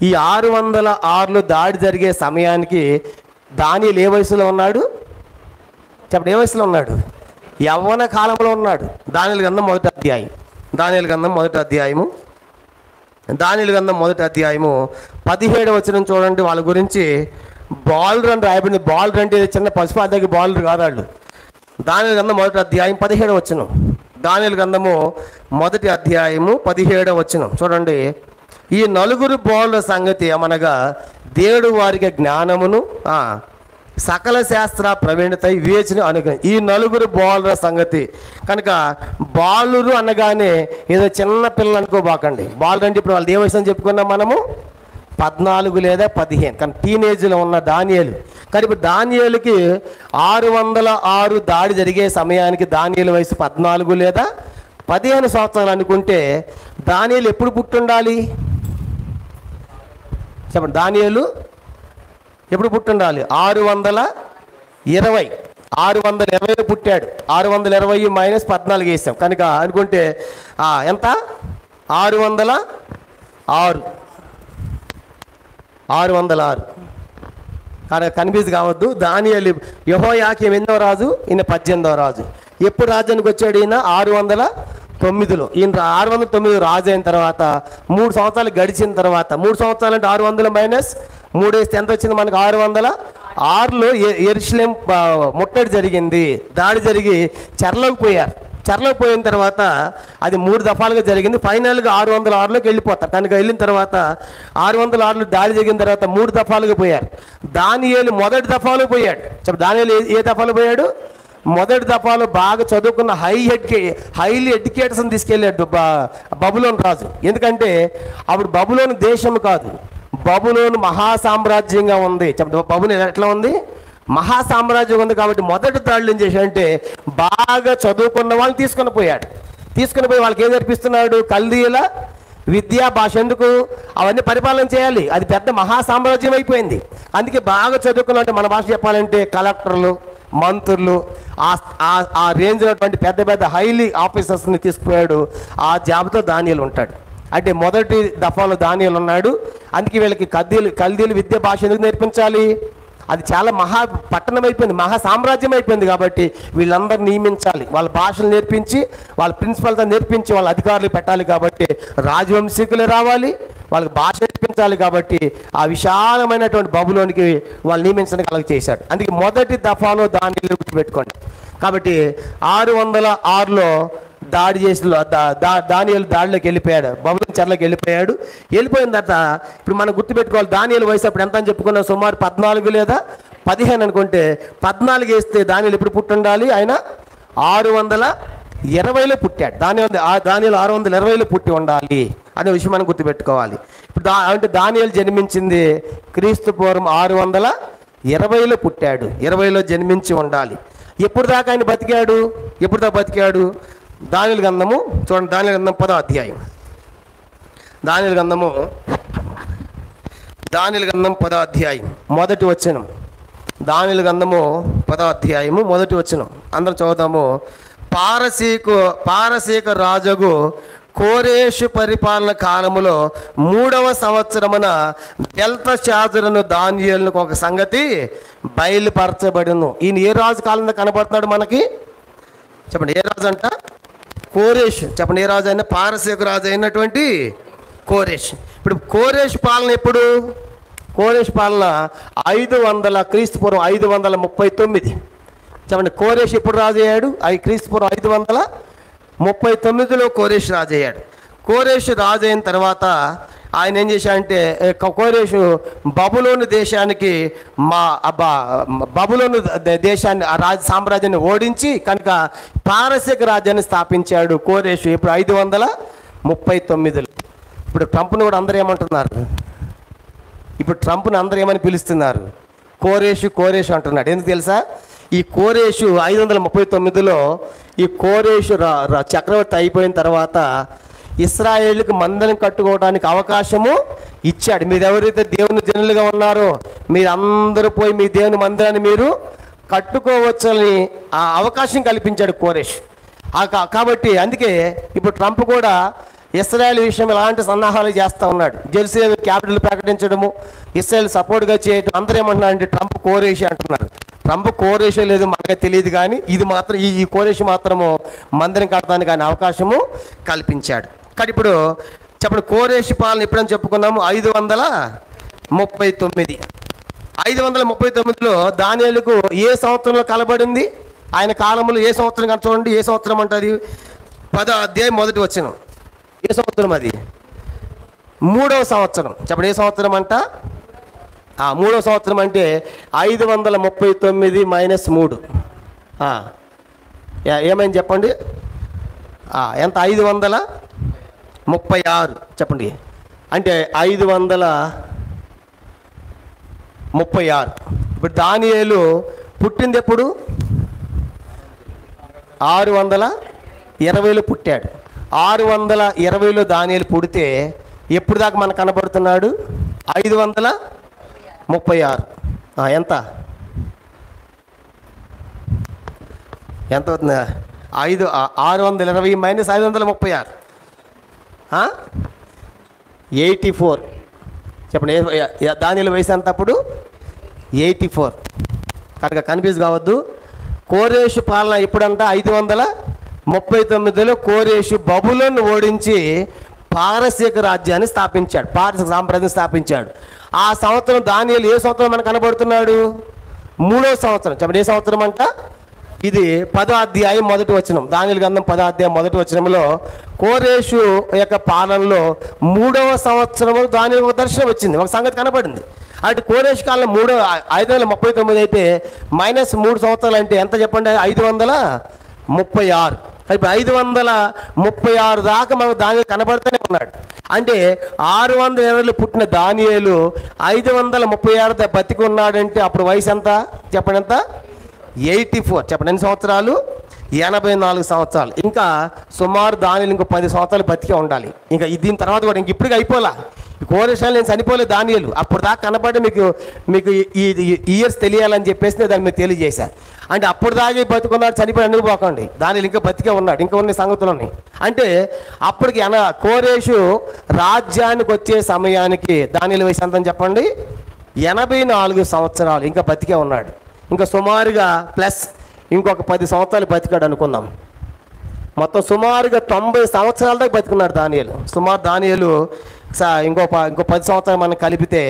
[SPEAKER 2] ఈ 606లో దాడి జరిగే సమయానికి దానియేలు ఏ వయసులో ఉన్నాడు? చెప్పండి, ఏ వయసులో ఉన్నాడు? యవ్వన కాలంలో ఉన్నాడు. దానియేలు గ్రంథం మొదటి అధ్యాయము 17వ వచనం చూడండి. వాళ్ళ గురించి బాలురు అని రాయబడింది. బాలురు అంటే చిన్న పశుపాదకి బాలురు కాదు వాళ్ళు. దానియేలు గ్రంథం మొదటి అధ్యాయం 17వ వచనం. దానియేలు గ్రంథము మొదటి అధ్యాయము 17వ వచనం చూడండి. ఈ 4 బాలుల సంగతి ఏమనగా దేవుడు వారికి జ్ఞానమును సకల శాస్త్ర ప్రవీణత వివేచన అనుగ్రహం. ఈ 4 బాలుల సంగతి. కనుక బాలురు అనగానే ఏదో చిన్న పిల్లలు అనుకోబాకండి. బాలురు అంటే ఇప్పుడు వాళ్ళు ఏ వయసు అని చెప్పుకున్నాం మనము? 14 లేదా 15. కానీ టీనేజ్లో ఉన్న దానియేలు. కానీ ఇప్పుడు దానియేలుకి 606 దాడి జరిగే సమయానికి దానియేలు వయసు 14 లేదా 15 సంవత్సరాలు అనుకుంటే దానియేలు ఎప్పుడు పుట్టుండాలి? చెప్పండి, దానియేలు ఎప్పుడు పుట్టుండాలి? 620 పుట్టాడు. 620 -14 వేసాం. కనుక అనుకుంటే ఎంత? 606. కానీ కన్ఫ్యూజ్ కావద్దు. దానియేలు యెహోయాకీము ఎన్నో రాజు? ఈయన 18వ రాజు. ఎప్పుడు రాజ్యానికి వచ్చాడు ఈయన? 609లో. ఈయన 609 రాజు అయిన తర్వాత 3 సంవత్సరాలు గడిచిన తర్వాత, 3 సంవత్సరాలు అంటే 600 -3 వేస్తే ఎంత వచ్చింది మనకు? 606లో యెరూషలేము ముట్టడి జరిగింది. దాడి జరిగి చెరలోకి పోయారు. చెరలోకి పోయిన తర్వాత అది 3 దఫాలుగా జరిగింది. ఫైనల్గా 606లోకి వెళ్ళిపోతారు. కనుక వెళ్ళిన తర్వాత 606లో దాడి జరిగిన తర్వాత 3 దఫాలుగా పోయారు. దానియేలు మొదటి దఫాలో పోయాడు. చెప్పండి, దానియేలు ఏ దఫాలో పోయాడు? మొదటి దఫాలో బాగా చదువుకున్న హైలీ ఎడ్యుకేటర్స్ని తీసుకెళ్ళాడు బబులోను రాజు. ఎందుకంటే అప్పుడు బబులోను దేశం కాదు, బబులోను మహాసామ్రాజ్యంగా ఉంది. చెప్పండి, బబులోను ఎట్లా ఉంది? మహా సామ్రాజ్యం ఉంది కాబట్టి మొదటి దాడులు ఏం చేశాడంటే బాగా చదువుకున్న వాళ్ళని తీసుకొని పోయి వాళ్ళకి ఏం నేర్పిస్తున్నాడు? కల్దీయుల విద్యా భాష. ఎందుకు? అవన్నీ పరిపాలన చేయాలి. అది పెద్ద మహా సామ్రాజ్యం అయిపోయింది. అందుకే బాగా చదువుకున్న అంటే మన భాష చెప్పాలంటే కలెక్టర్లు, మంత్రులు, ఆ రేంజ్ ఉన్నటువంటి పెద్ద పెద్ద హైలీ ఆఫీసర్స్ని తీసుకుపోయాడు. ఆ జాబుతో దానియేలు ఉంటాడు. అంటే మొదటి దఫాలో దానియేలు ఉన్నాడు. అందుకే వీళ్ళకి కల్దీయుల విద్యా భాష ఎందుకు నేర్పించాలి? అది చాలా మహా పట్టణం అయిపోయింది, మహా సామ్రాజ్యం అయిపోయింది కాబట్టి వీళ్ళందరూ నియమించాలి. వాళ్ళ భాషలు నేర్పించి, వాళ్ళ ప్రిన్సిపల్తో నేర్పించి వాళ్ళ అధికారులు పెట్టాలి. కాబట్టి రాజవంశీకులే రావాలి, వాళ్ళకి భాష నేర్పించాలి. కాబట్టి ఆ విశాలమైనటువంటి బబులోనికి వాళ్ళు నియమించడానికి అలాగ చేశాడు. అందుకే మొదటి దఫాలో దాన్ని గుర్తుపెట్టుకోండి. కాబట్టి 606లో దాడి చేసి దానియేలు దాడిలోకి వెళ్ళిపోయాడు, బబులోను చెరలోకి వెళ్ళిపోయిన తర్వాత ఇప్పుడు మనం గుర్తుపెట్టుకోవాలి, దానియేలు వయసు అప్పుడు ఎంత అని చెప్పుకున్నాం? సుమారు 14 లేదా 15 అనుకుంటే 14 వేస్తే దానియేలు ఎప్పుడు పుట్టి ఉండాలి? ఆయన 620లో పుట్టాడు. దానియేలు 620లో పుట్టి ఉండాలి అనే విషయం మనం గుర్తుపెట్టుకోవాలి. ఇప్పుడు అంటే దానియేలు జన్మించింది క్రీస్తు పూర్వం 620లో పుట్టాడు, 20లో జన్మించి ఉండాలి. ఎప్పుడు దాకా ఆయన బతికాడు? దానియేలు గ్రంథము చూడండి, దానియేలు గ్రంథం 10వ అధ్యాయం. దానియేలు గ్రంథం 10వ అధ్యాయం మొదటి వచనం. దానియేలు గ్రంథము 10వ అధ్యాయము మొదటి వచనం అందరం చదువుతాము. పారసీక రాజుగు కోరేషు పరిపాలన కాలములో 3వ సంవత్సరమున బెల్తషాజరును దానియేలుకు ఒక సంగతి బయలుపరచబడును. ఈయన ఏ రాజు కాలంలో కనబడుతున్నాడు మనకి? చెప్పండి, ఏ రాజు అంట? కోరేష్. చెప్పండి, ఏ రాజు అయినా? పారసీక రాజు అయినటువంటి కోరేష్. ఇప్పుడు కోరేష్ పాలన ఎప్పుడు? కోరేష్ పాలన 500 క్రీస్తు పూర్వం 539. చెప్పండి, కోరేష్ ఎప్పుడు రాజు అయ్యాడు? క్రీస్తు పూర్వం 539లో కోరేష్ రాజు అయ్యాడు. కోరేష్ రాజు అయిన తర్వాత ఆయన ఏం చేశాడంటే, కోరేషు బబులోను దేశానికి బబులోను దేశాన్ని రాజ సామ్రాజ్యాన్ని ఓడించి కనుక పారసీక రాజ్యాన్ని స్థాపించాడు కోరేషు. ఇప్పుడు 539లో. ఇప్పుడు ట్రంప్ను కూడా అందరూ ఏమంటున్నారు? ఇప్పుడు ట్రంప్ను అందరూ ఏమని పిలుస్తున్నారు? కోరేషు అంటున్నాడు. ఎందుకు తెలుసా? ఈ కోరేషు 539లో ఈ కోరేషు చక్రవర్తి అయిపోయిన తర్వాత ఇశ్రాయేలుకి మందిరం కట్టుకోవడానికి అవకాశము ఇచ్చాడు. మీరు ఎవరైతే దేవుని జనులుగా ఉన్నారో మీరు అందరూ పోయి మీ దేవుని మందిరాన్ని మీరు కట్టుకోవచ్చని ఆ అవకాశం కల్పించాడు కోరేష్. కాబట్టి అందుకే ఇప్పుడు ట్రంప్ కూడా ఇశ్రాయేల్ విషయం ఎలాంటి సన్నాహాలు చేస్తూ ఉన్నాడు. జెరూసలేం క్యాపిటల్ ప్రకటించడము, ఇశ్రాయేల్ సపోర్ట్గా చేయడం. అందరూ ఏమంటున్నారంటే ట్రంప్ కోరేషి అంటున్నారు. ట్రంప్ కోరేషే లేదు మనకే తెలియదు, కానీ ఇది మాత్రం ఈ కోరేషి మాత్రము మందిరం కట్టడానికి ఆయన అవకాశము కల్పించాడు. కానీ ఇప్పుడు చెప్పండి, కోరేషి పాలన ఎప్పుడని చెప్పుకున్నాము? 539. 539లో దానియేలుకు ఏ సంవత్సరంలో కలబడింది? ఆయన కాలంలో ఏ సంవత్సరం కనుక చూడండి. ఏ సంవత్సరం అంటది? 10వ అధ్యాయం మొదటి వచనం. ఏ సంవత్సరం అది? 3వ సంవత్సరం. చెప్పండి, ఏ సంవత్సరం అంట? 3వ సంవత్సరం అంటే 539 - 3 ఏమైంది చెప్పండి? ఎంత? 536. చెప్పండి, అంటే 536. ఇప్పుడు దానియేలు పుట్టింది ఎప్పుడు? 620లో పుట్టాడు. 620లో దానియేలు పుడితే ఎప్పుడు దాకా మనకు కనబడుతున్నాడు? 536. ఎంత అవుతుంది? 620 - 536 84. చెప్పండి, దానియేలు వయసు ఎంత అప్పుడు? 84. కనుక కన్ఫ్యూజ్ కావద్దు. కోరేషు పాలన ఎప్పుడంట? 539లో కోరేషు బబులోను ఓడించి పారసీక రాజ్యాన్ని స్థాపించాడు, పారసీక సామ్రాజ్యాన్ని స్థాపించాడు. ఆ సంవత్సరం దానియేలు ఏ సంవత్సరం మనకు కనబడుతున్నాడు? 3వ సంవత్సరం. చెప్పండి, ఏ సంవత్సరం అంట? ఇది 10వ అధ్యాయం మొదటి వచనం. దానియేలు గ్రంథం 10వ అధ్యాయం మొదటి వచనంలో కోరేషు యొక్క పాలనలో 3వ సంవత్సరంలో దానియేలు ఒక దర్శనం వచ్చింది, ఒక సంగతి కనబడింది. అటు కోరేషు కాలంలో 539 అయితే -3 సంవత్సరాలు అంటే ఎంత చెప్పండి? 536. ఇప్పుడు 536 దాకా మనకు దానియేలు కనబడుతూనే ఉన్నాడు. అంటే 620లో పుట్టిన దానియేలు 536 బతికి ఉన్నాడంటే అప్పుడు వయసు ఎంత? చెప్పండి ఎంత? 84. చెప్పండి ఎన్ని సంవత్సరాలు? 84 సంవత్సరాలు. ఇంకా సుమారు దానిలో ఇంకో 10 సంవత్సరాలు బతికే ఉండాలి. ఇంకా దీని తర్వాత కూడా ఇంక ఇప్పటికి అయిపోలా. కోరేషాలు నేను చనిపోలేదు దానియేలు. అప్పుడు దాకా కనబడి మీకు ఈ ఇయర్స్ తెలియాలని చెప్పేసి నేను దాన్ని మీకు తెలియజేశాను. అంటే అప్పుడు దాకా బతుకున్నాడు, చనిపోయి అనుకోకండి. దానిలో ఇంకా బతికే ఉన్నాడు, ఇంకా ఉన్న సంగతులు ఉన్నాయి. అంటే అప్పటికి కోరేషు రాజ్యానికి వచ్చే సమయానికి దానియేలు వయసు ఎంతని చెప్పండి? 84 సంవత్సరాలు ఇంకా బతికే ఉన్నాడు. ఇంకా సుమారుగా ప్లస్ ఇంకొక 10 సంవత్సరాలు బతికాడు అనుకుందాం. మొత్తం సుమారుగా 90 సంవత్సరాల దాకా బతికున్నాడు దానియేలు. సుమారు దానియేలు ఇంకో 10 సంవత్సరాలు మనం కలిపితే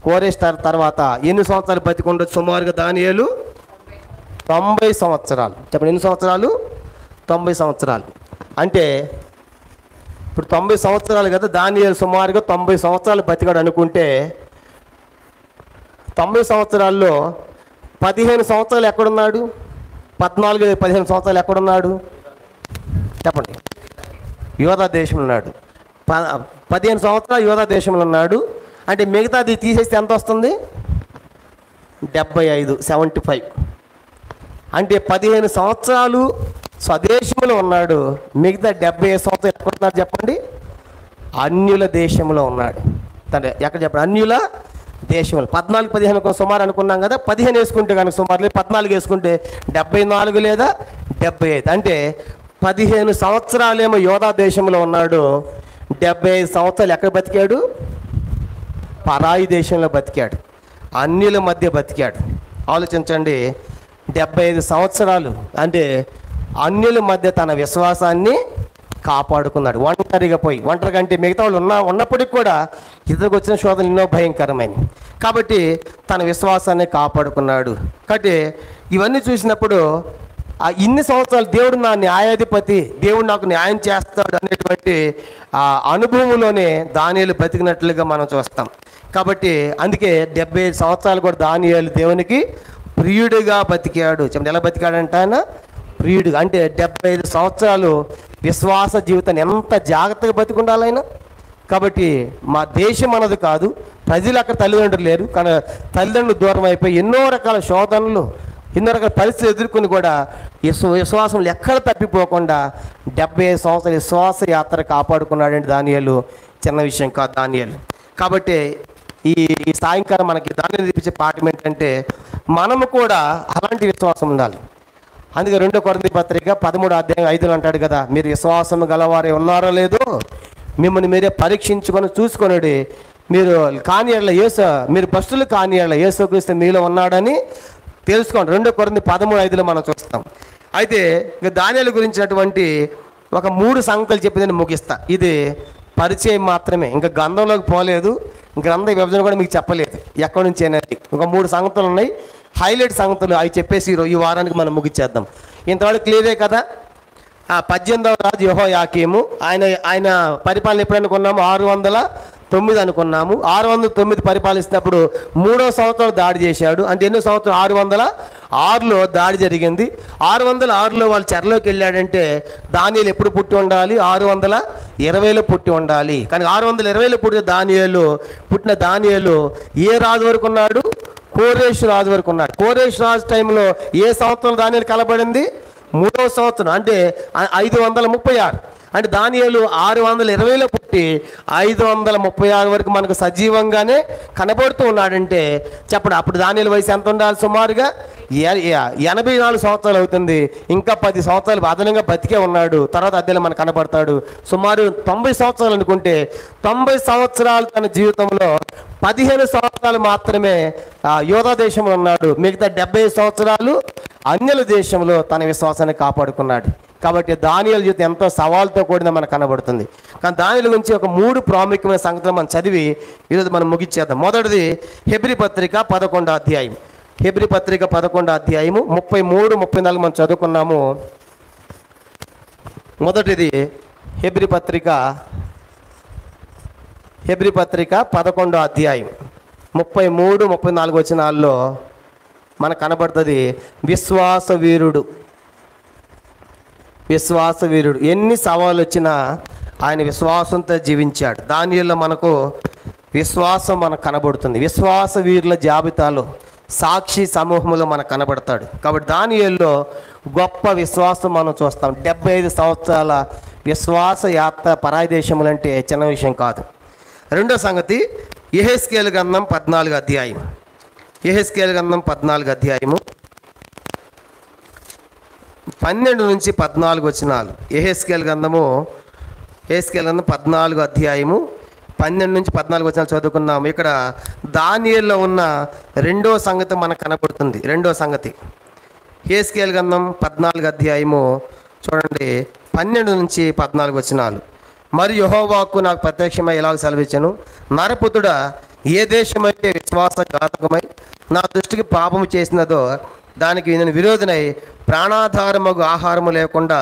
[SPEAKER 2] కోరేష్ తర్వాత ఎన్ని సంవత్సరాలు బతికి ఉండొచ్చు? సుమారుగా దానియేలు 90 సంవత్సరాలు. చెప్పండి ఎన్ని సంవత్సరాలు? 90 సంవత్సరాలు. అంటే ఇప్పుడు 90 సంవత్సరాలు కదా, దానియేలు సుమారుగా 90 సంవత్సరాలు బతికాడు అనుకుంటే 90 సంవత్సరాల్లో 15 సంవత్సరాలు ఎక్కడున్నాడు? 14-15 సంవత్సరాలు ఎక్కడున్నాడు? చెప్పండి. యోధా దేశంలో ఉన్నాడు. 15 సంవత్సరాలు యోధా దేశంలో ఉన్నాడు. అంటే మిగతాది తీసేస్తే ఎంత వస్తుంది? 75. అంటే 15 సంవత్సరాలు స్వదేశంలో ఉన్నాడు. మిగతా 75 సంవత్సరాలు ఎక్కడున్నాడు చెప్పండి? అన్యుల దేశంలో ఉన్నాడు. ఎక్కడ చెప్పండి? అన్యుల దేశంలో. 14-15 సుమారు అనుకున్నాం కదా, 15 వేసుకుంటే కనుక సుమారు 14 వేసుకుంటే 74 లేదా 75. అంటే 15 సంవత్సరాలేమో యోధా దేశంలో ఉన్నాడు. 75 సంవత్సరాలు ఎక్కడ బతికాడు? పరాయి దేశంలో బతికాడు, అన్యుల మధ్య బతికాడు. ఆలోచించండి, 75 సంవత్సరాలు అంటే అన్యుల మధ్య తన విశ్వాసాన్ని కాపాడుకున్నాడు. ఒంటరిగా అంటే మిగతా వాళ్ళు ఉన్నప్పటికీ కూడా ఇతనికి వచ్చిన శోధనలు ఎన్నో భయంకరమైనవి. కాబట్టి తన విశ్వాసాన్ని కాపాడుకున్నాడు. కాబట్టి ఇవన్నీ చూసినప్పుడు ఇన్ని సంవత్సరాలు దేవుడు నా న్యాయాధిపతి, దేవుడు నాకు న్యాయం చేస్తాడు అనేటువంటి అనుభవంలోనే దానియేలు బతికినట్లుగా మనం చూస్తాం. కాబట్టి అందుకే 75 సంవత్సరాలు కూడా దానియేలు దేవునికి ప్రియుడిగా బతికాడు. చెప్పండి ఎలా బతికాడంటే ఆయన ప్రియుడిగా. అంటే 75 సంవత్సరాలు విశ్వాస జీవితాన్ని ఎంత జాగ్రత్తగా బతికుండాలి ఆయన. కాబట్టి మా దేశం అన్నది కాదు, ప్రజలు అక్కడ తల్లిదండ్రులు లేరు, కానీ తల్లిదండ్రులు దూరం అయిపోయి ఎన్నో రకాల శోధనలు, ఎన్నో రకాల పరిస్థితులు ఎదుర్కొని కూడా విశ్వాసంలో ఎక్కడ తప్పిపోకుండా 75 సంవత్సరాల విశ్వాస యాత్ర కాపాడుకున్నాడండి దానియేలు. చిన్న విషయం కాదు దానియేలు. కాబట్టి ఈ సాయంకాలం మనకి దానియేలు చూపించే పాఠం ఏంటంటే మనము కూడా అలాంటి విశ్వాసం ఉండాలి. అందుకే 2 కొరింథీ పత్రిక 13:5 అంటాడు కదా, మీరు విశ్వాసం గలవారే ఉన్నారో లేదో మిమ్మల్ని మీరే పరీక్షించుకొని చూసుకొనుడి, మీరు మీరు భక్తులు కాని ఎడల యేసుక్రీస్తు మీలో ఉన్నాడని తెలుసుకోండి. 2 కొరింథీ 13:5 మనం చూస్తాం. అయితే ఇక దానియేలు గురించినటువంటి ఒక 3 సంగతులు చెప్పి నేను ముగిస్తా. ఇది పరిచయం మాత్రమే, ఇంకా గ్రంథంలోకి పోలేదు, గ్రంథ విభజన కూడా మీకు చెప్పలేదు ఎక్కడి నుంచి అనేది. ఇంకా 3 సంగతులు ఉన్నాయి, హైలైట్ సంగతులు. అవి చెప్పేసి ఈ వారానికి మనం ముగిచ్చేద్దాం. ఇంతవరకు క్లియరే కదా. 18వ రాజు యెహోయాకీము, ఆయన పరిపాలన ఎప్పుడనుకున్నాము? 609 అనుకున్నాము. 609 పరిపాలిస్తున్నప్పుడు 3వ సంవత్సరం దాడి చేశాడు. అంటే ఎన్నో సంవత్సరం? 606లో దాడి జరిగింది. 606లో వాళ్ళు చెరలోకి వెళ్ళాడంటే దానియేలు ఎప్పుడు పుట్టి ఉండాలి? 620లో పుట్టి ఉండాలి. కానీ 620లో పుట్టిన దానియేలు ఏ రాజు వరకు ఉన్నాడు? కోరేష్ రాజు వరకు ఉన్నాడు. కోరేష్ రాజు టైంలో ఏ సంవత్సరం దానియేలు కలబడింది? 3వ సంవత్సరం, అంటే 536. అంటే దానియేలు 620లో పుట్టి 536 వరకు మనకు సజీవంగానే కనబడుతూ ఉన్నాడంటే చెప్పండి, అప్పుడు దానియేలు వయసు ఎంత ఉండాలి? సుమారుగా 84 సంవత్సరాలు అవుతుంది. ఇంకా 10 సంవత్సరాలు అదనంగా బతికే ఉన్నాడు. తర్వాత అద్దెలు మనకు కనబడతాడు. సుమారు 90 సంవత్సరాలు అనుకుంటే 90 సంవత్సరాలు తన జీవితంలో 15 సంవత్సరాలు మాత్రమే యోధా దేశంలో ఉన్నాడు. మిగతా 70 సంవత్సరాలు అన్యుల దేశంలో తన విశ్వాసాన్ని కాపాడుకున్నాడు. కాబట్టి దానియేలు జీవితం ఎంతో సవాల్తో కూడిన మనకు కనబడుతుంది. కానీ దానియేలు గురించి ఒక 3 ప్రాముఖ్యమైన సంగతులు మనం చదివి ఈరోజు మనం ముగిచ్చేద్దాం. మొదటిది హెబ్రీ పత్రిక 11వ అధ్యాయం. హెబ్రీ పత్రిక 11వ అధ్యాయము 33-34 మనం చదువుకున్నాము. మొదటిది హెబ్రీ పత్రిక 11వ అధ్యాయం 33-34 వచనాల్లో మనకు కనబడుతుంది విశ్వాస వీరుడు. ఎన్ని సవాళ్ళు వచ్చినా ఆయన విశ్వాసంతో జీవించాడు. దానియేలులో మనకు విశ్వాసం మనకు కనబడుతుంది. విశ్వాస వీరుల జాబితాలో సాక్షి సమూహంలో మనకు కనబడతాడు. కాబట్టి దానియేలులో గొప్ప విశ్వాసం మనం చూస్తాం. 75 సంవత్సరాల విశ్వాస యాత్ర పరాయి దేశములంటే చిన్న విషయం కాదు. రెండో సంగతి యెహెజ్కేలు గ్రంథం 14 అధ్యాయం. యెహెజ్కేలు గ్రంథం 14 అధ్యాయము 12 నుంచి 14 వచనాలు. యెహెజ్కేలు గ్రంథం 14 అధ్యాయము 12 నుంచి 14 వచనాలు చదువుకున్నాము. ఇక్కడ దానియేలులో ఉన్న రెండో సంగతి మనకు కనబడుతుంది. రెండో సంగతి యెహెజ్కేలు గ్రంథం 14 అధ్యాయము చూడండి 12 నుంచి 14 వచనాలు. మరియు యెహోవాకు నాకు ప్రత్యక్షమై ఇలాగ సెలవిచ్చాను, నరపుత్రుడా, ఏ దేశమైతే విశ్వాసఘాతకమై నా దృష్టికి పాపము చేసినదో దానికి నేను విరోధనై ప్రాణాధారమగు ఆహారము లేకుండా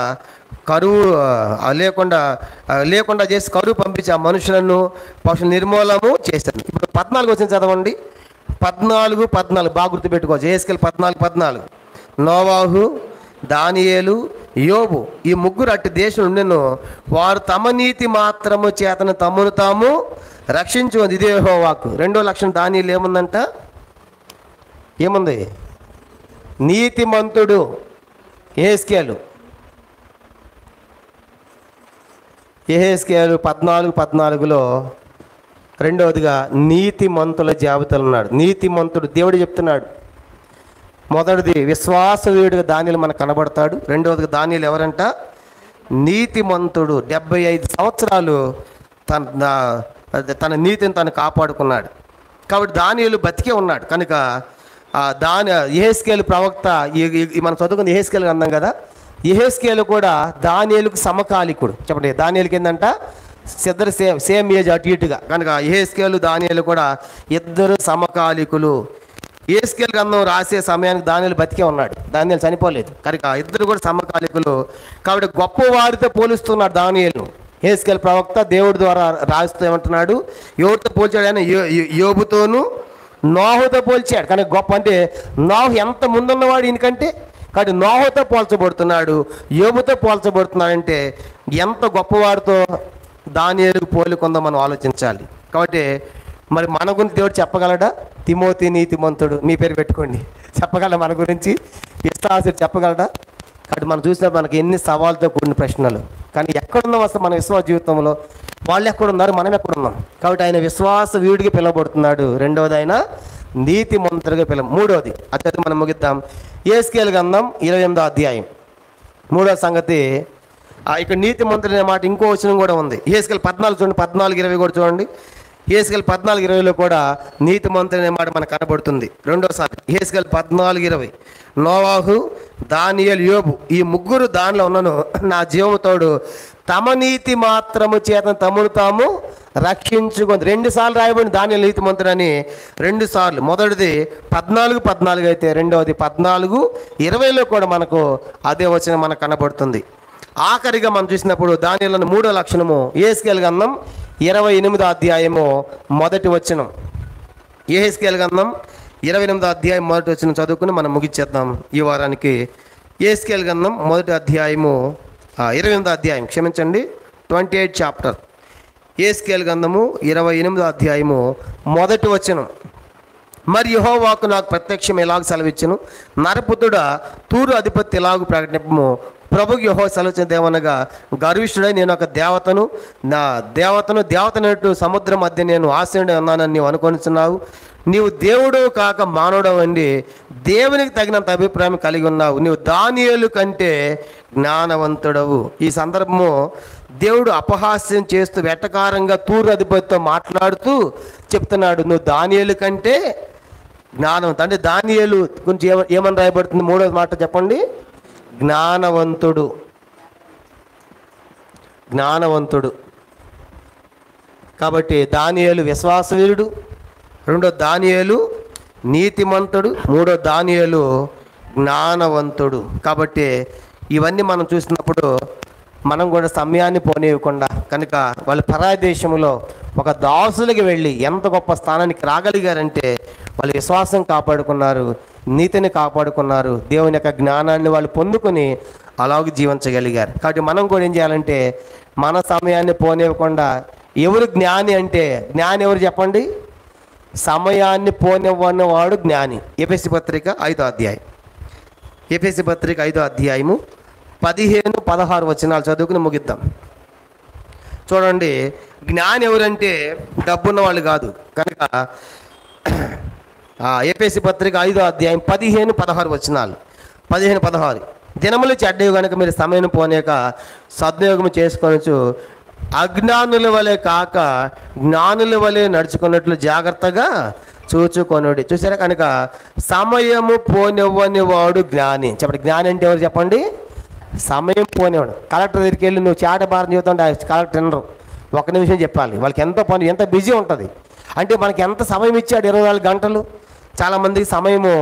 [SPEAKER 2] లేకుండా చేసి కరువు పంపించి ఆ మనుషులను పశువులు నిర్మూలము చేశాను. ఇప్పుడు 14 వచ్చిన చదవండి. 14 బాగా గుర్తుపెట్టుకోవచ్చు. యెహెజ్కేలు 14 నోవాహు, దానియేలు, యోబు ఈ ముగ్గురు అట్టి దేశం ఉండెను. వారు తమ నీతి మాత్రము చేతను తమను తాము రక్షించుకుంది. ఇదే యెహోవాకు. రెండో లక్షణం దానియేలు ఏముందంట? ఏముంది? నీతిమంతుడు. యెహెజ్కేలు 14:14లో రెండవదిగా నీతిమంతుల జాబితాలు ఉన్నాడు. నీతిమంతుడు దేవుడు చెప్తున్నాడు. మొదటిది విశ్వాసవీయుడిగా దానియేలు మనకు కనబడతాడు. రెండవదిగా దానియేలు ఎవరంట? నీతిమంతుడు. 75 సంవత్సరాలు తన నీతిని తను కాపాడుకున్నాడు. కాబట్టి దానియేలు బతికే ఉన్నాడు. కనుక యెహెజ్కేలు ప్రవక్త మనం చదువుకున్న యెహెజ్కేలు అన్నాం కదా, యెహెజ్కేలు కూడా దానియేలుకు సమకాలికుడు. చెప్పండి, దానియేలుకి ఏంటంట? ఇద్దరు సేమ్ ఏజ్, అటు ఇటుగా. కనుక యెహెజ్కేలు దానియేలు కూడా ఇద్దరు సమకాలికులు. యెహెజ్కేలు గ్రంథం రాసే సమయానికి దానియేలు బతికే ఉన్నాడు, దానియేలు చనిపోలేదు. కనుక ఇద్దరు కూడా సమకాలికులు. కాబట్టి గొప్పవారితో పోలుస్తున్నాడు దానియేలు. యెహెజ్కేలు ప్రవక్త దేవుడి ద్వారా రాస్తూ ఏమంటున్నాడు? ఎవరితో పోల్చాడు? ఆయన యోబుతోనూ నోహుతో పోల్చాడు. కానీ గొప్ప అంటే నోహు ఎంత ముందున్నవాడు ఈయనకంటే. కాబట్టి నోహుతో పోల్చబడుతున్నాడు, యోబుతో పోల్చబడుతున్నాడంటే ఎంత గొప్పవాడితో దానియేలుకు పోలికొందో మనం ఆలోచించాలి. కాబట్టి మరి మన గురించి దేవుడు చెప్పగలడా? తిమోతి నీతిమంతుడు, మీ పేరు పెట్టుకోండి. చెప్పగలడా మన గురించి? విశ్వాసుడు చెప్పగలడా? కాబట్టి మనం చూసినప్పుడు మనకి ఎన్ని సవాళ్ళతో కూడిన ప్రశ్నలు. కానీ ఎక్కడున్నాం అసలు మన విశ్వాస జీవితంలో? వాళ్ళు ఎక్కడున్నారు, మనం ఎక్కడున్నాం? కాబట్టి ఆయన విశ్వాస వీడికి పిలవబడుతున్నాడు. రెండవది ఆయన నీతిమంతుడిగా మూడవది అది మనం ముగిద్దాం. యెహెజ్కేలు గ్రంథం 28వ అధ్యాయం 3వ సంగతి. ఇక్కడ నీతిమంతుడు అనే మాట ఇంకో వచనం కూడా ఉంది. యెహెజ్కేలు 14 చూడండి, 14:20 కూడా చూడండి. యెహెజ్కేలు 14:20లో కూడా నీతిమంతుడు అనే మాట మనకు కనబడుతుంది. రెండోసారి యెహెజ్కేలు 14:20 నోవాహు, దానియేలు, యోబు ఈ ముగ్గురు దానిలో ఉన్నాను నా జీవముతోడు తమ నీతి మాత్రము చేత తమను తాము రక్షించుకుంది. 2 సార్లు రాయబడింది దానియేలు నీతిమంతుడని, 2 సార్లు. మొదటిది 14:14 అయితే రెండవది 14:20లో కూడా మనకు అదే వచనం మనకు కనబడుతుంది. ఆఖరిగా మనం చూసినప్పుడు దానియేలులోని 3వ లక్షణము యెహెజ్కేలు గ్రంథం 28వ అధ్యాయము మొదటి వచనం. యెహెజ్కేలు గ్రంథం 28వ అధ్యాయం మొదటి వచనం చదువుకుని మనం ముగిచ్చేద్దాం ఈ వారానికి. యెహెజ్కేలు గ్రంథం 28వ అధ్యాయం 28 చాప్టర్. యెహెజ్కేలు గ్రంథము 28వ అధ్యాయము మొదటి వచనం. మరి యెహోవాకు నాకు ప్రత్యక్షం ఎలాగ సెలవిచ్చును, నరపుత్రుడా, తూరు అధిపతి ఎలాగూ ప్రకటింపము. ప్రభుకి యెహోవా సెలవిచ్చిన దేవనగా, గర్విష్ఠుడై నేను ఒక దేవతను సముద్రం మధ్య నేను ఆశ్రయుడై ఉన్నానని నీవు అనుకొనిచున్నావు. నీవు దేవుడు కాక మానవుడు అండి, దేవునికి తగినంత అభిప్రాయం కలిగి ఉన్నావు. నీవు దానియేలు కంటే జ్ఞానవంతుడవు. ఈ సందర్భము దేవుడు అపహాస్యం చేస్తూ వెటకారంగా తూరు అధిపతితో మాట్లాడుతూ చెప్తున్నాడు, నువ్వు దానియేలు కంటే జ్ఞానవంతుడు. అంటే దానియేలు గురించి ఏమని రాయబడుతుంది? 3వ మాట చెప్పండి, జ్ఞానవంతుడు. కాబట్టి దానియేలు విశ్వాసవీరుడు, రెండో దానియేలు నీతిమంతుడు, మూడో దానియేలు జ్ఞానవంతుడు. కాబట్టి ఇవన్నీ మనం చూసినప్పుడు మనం కూడా సమయాన్ని పోనీయకుండా, కనుక వాళ్ళు పరాయి దేశంలో ఒక దాసులకి వెళ్ళి ఎంత గొప్ప స్థానానికి రాగలిగారంటే వాళ్ళు విశ్వాసం కాపాడుకున్నారు, నీతిని కాపాడుకున్నారు, దేవుని యొక్క జ్ఞానాన్ని వాళ్ళు పొందుకొని అలాగే జీవించగలిగారు. కాబట్టి మనం కూడా ఏం చేయాలంటే మన సమయాన్ని పోనివ్వకుండా, ఎవరు జ్ఞాని అంటే, జ్ఞాని ఎవరు చెప్పండి? సమయాన్ని పోనివ్వని వాడు జ్ఞాని. ఎఫెసీ పత్రిక 5వ అధ్యాయం. ఎఫెసీ పత్రిక 5వ అధ్యాయము 15-16 వచనాలు చదువుకుని ముగిద్దాం. చూడండి, జ్ఞాని ఎవరంటే డబ్బున్న వాళ్ళు కాదు. కనుక ఎఫెసీ పత్రిక 5వ అధ్యాయం 15-16 వచనాలు. 15-16 దినములు చెడ్డవి కనుక మీరు సమయం పోనేక సద్వినియోగం చేసుకోవచ్చు, అజ్ఞానుల వలె కాక జ్ఞానుల వలె నడుచుకున్నట్లు జాగ్రత్తగా చూచుకొనుడి. చూసారా? కనుక సమయము పోనివ్వని వాడు జ్ఞాని. చెప్పండి, జ్ఞాని అంటే ఎవరు చెప్పండి? సమయం పోనివాడు. కలెక్టర్ దగ్గరికి వెళ్ళి నువ్వు చాట భారం చెబుతుంటే కలెక్టర్ వినరు. 1 నిమిషం చెప్పాలి. వాళ్ళకి ఎంత పని, ఎంత బిజీ ఉంటుంది. అంటే మనకి ఎంత సమయం ఇచ్చాడు? 24 గంటలు. చాలామందికి సమయము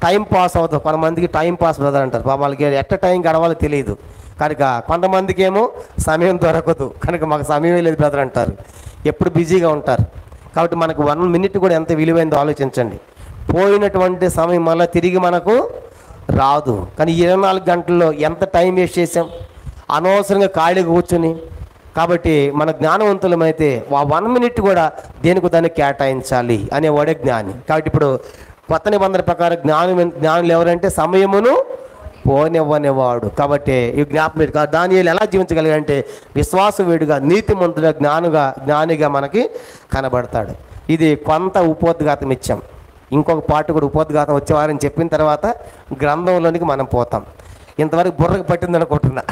[SPEAKER 2] టైం పాస్ అవుతుంది, కొంతమందికి టైం పాస్ బ్రదర్ అంటారు. వాళ్ళకి ఎట్ట టైం గడవాలో తెలియదు. కనుక కొంతమందికి ఏమో సమయం దొరకదు, కనుక మాకు సమయం లేదు బ్రదర్ అంటారు. ఎప్పుడు బిజీగా ఉంటారు. కాబట్టి మనకు 1 మినిట్ కూడా ఎంత విలువైందో ఆలోచించండి. పోయినటువంటి సమయం మళ్ళీ తిరిగి మనకు రాదు. కానీ 24 గంటల్లో ఎంత టైం వేస్ట్ చేసాం అనవసరంగా ఖాళీగా కూర్చుని. కాబట్టి మన జ్ఞానవంతులమైతే ఆ 1 మినిట్ కూడా దేనికి దాన్ని కేటాయించాలి అనేవాడే జ్ఞాని. కాబట్టి ఇప్పుడు కొత్త నిబంధన ప్రకారం జ్ఞానులు ఎవరంటే సమయమును పోనివ్వనివాడు. కాబట్టి ఈ జ్ఞాపకం దానియేలు ఎలా జీవించగలిగాడంటే విశ్వాసవీడుగా, నీతిమంతుగా, జ్ఞానిగా మనకి కనబడతాడు. ఇది కొంత ఉపోద్ఘాతం ఇచ్చాం. ఇంకొక పాట కూడా ఉపోద్ఘాతం వచ్చేవారని చెప్పిన తర్వాత గ్రంథంలోనికి మనం పోతాం. ఇంతవరకు బుర్రకు పట్టింది అనుకుంటున్నా.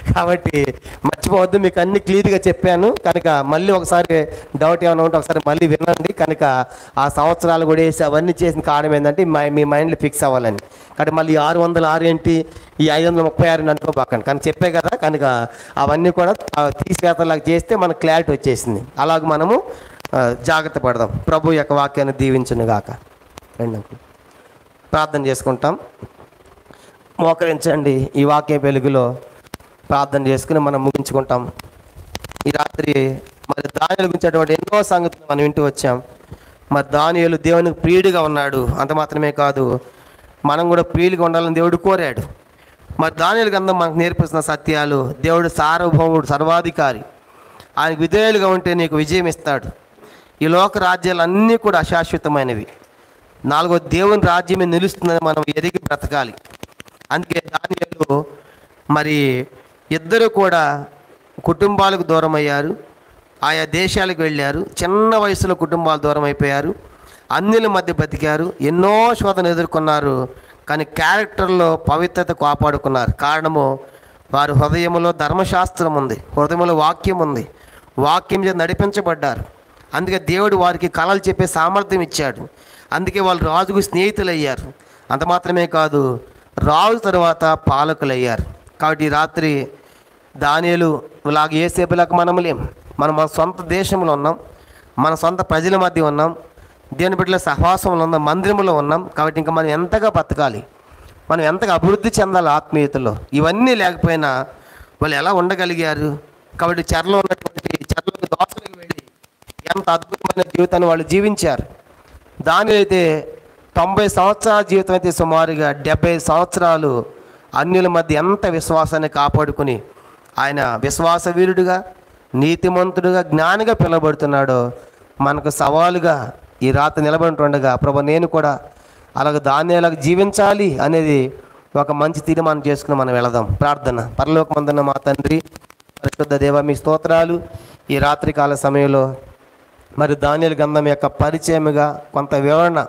[SPEAKER 2] కాబట్టి మర్చిపోవద్దు, మీకు అన్ని క్లియర్గా చెప్పాను. కనుక మళ్ళీ ఒకసారి డౌట్ ఏమైనా ఉంటే ఒకసారి మళ్ళీ వినండి. కనుక ఆ సంవత్సరాలు కూడా వేసి అవన్నీ చేసిన కారణం ఏంటంటే మీ మైండ్లో ఫిక్స్ అవ్వాలని. కాబట్టి మళ్ళీ 606 ఏంటి, ఈ 536 అనుకోబాకండి. కానీ చెప్పే కదా. కనుక అవన్నీ కూడా తీసివేతలాగా చేస్తే మనకు క్లారిటీ వచ్చేసింది. అలాగ మనము జాగ్రత్త పడదాం. ప్రభు యొక్క వాక్యాన్ని దీవించును గాక. ప్రార్థన చేసుకుంటాం. మోకరించండి. ఈ వాక్యం వెలుగులో ప్రార్థన చేసుకుని మనం ముగించుకుంటాం. ఈ రాత్రి మరి దానియేలు గురించినటువంటి ఎన్నో సంగతులు మనం వింటూ వచ్చాం. మరి దానియేలు దేవునికి ప్రియుడిగా ఉన్నాడు. అంత మాత్రమే కాదు, మనం కూడా ప్రియులుగా ఉండాలని దేవుడు కోరాడు. మరి దానియేలు గ్రంథం మనకు నేర్పిస్తున్న సత్యాలు, దేవుడు సార్వభౌముడు, సర్వాధికారి. ఆయనకు విధేయులుగా ఉంటే నీకు విజయం ఇస్తాడు. ఈ లోక రాజ్యాలన్నీ కూడా అశాశ్వతమైనవి. 4వ దేవుని రాజ్యమే నిలుస్తుందని మనం ఎరిగి బ్రతకాలి. అందుకే దానియేలు మరి ఇద్దరు కూడా కుటుంబాలకు దూరం అయ్యారు, ఆయా దేశాలకు వెళ్ళారు. చిన్న వయసులో కుటుంబాలు దూరం అయిపోయారు, అన్యుల మధ్య బతికారు, ఎన్నో శోధనలు ఎదుర్కొన్నారు. కానీ క్యారెక్టర్లో పవిత్రత కాపాడుకున్నారు. కారణము వారి హృదయంలో ధర్మశాస్త్రం ఉంది, హృదయంలో వాక్యం ఉంది, వాక్యం చేత నడిపించబడ్డారు. అందుకే దేవుడు వారికి కళలు చెప్పే సామర్థ్యం ఇచ్చాడు. అందుకే వాళ్ళు రాజుకు స్నేహితులు అయ్యారు. అంత మాత్రమే కాదు, రాజు తర్వాత పాలకులు అయ్యారు. కాబట్టి ఈ రాత్రి దానియేలు లాగా యేసేపులాగా మనం లేం. మనం మన సొంత దేశంలో ఉన్నాం, మన సొంత ప్రజల మధ్య ఉన్నాం, దేవుని బిడ్డల సహవాసంలో ఉన్నాం, మందిరంలో ఉన్నాం. కాబట్టి ఇంకా మనం ఎంతగా బతకాలి, మనం ఎంతగా అభివృద్ధి చెందాలి ఆత్మీయతలో. ఇవన్నీ లేకపోయినా వాళ్ళు ఎలా ఉండగలిగారు? కాబట్టి చెరలో ఉన్నటువంటి చెరలోని దోషలకు వెళ్ళి ఎంత అద్భుతమైన జీవితాన్ని వాళ్ళు జీవించారు. దానిలో అయితే 90 సంవత్సరాల జీవితం అయితే సుమారుగా 70 సంవత్సరాలు అన్యుల మధ్య ఎంత విశ్వాసాన్ని కాపాడుకుని ఆయన విశ్వాసవీరుడుగా, నీతిమంతుడుగా, జ్ఞానిగా పిలువబడుతున్నాడో మనకు సవాలుగా ఈ రాత్రి నిలబడుతుండగా, ప్రభు నేను కూడా అలాగ దానియేలుగా జీవించాలి అనేది ఒక మంచి తీర్మానం చేసుకుని మనం వెళదాం. ప్రార్థన. పరలోకమందున్న మా తండ్రి, పరిశుద్ధ దేవ, మీ స్తోత్రాలు. ఈ రాత్రికాల సమయంలో మరి దానియేలు గ్రంథం యొక్క పరిచయముగా కొంత వివరణ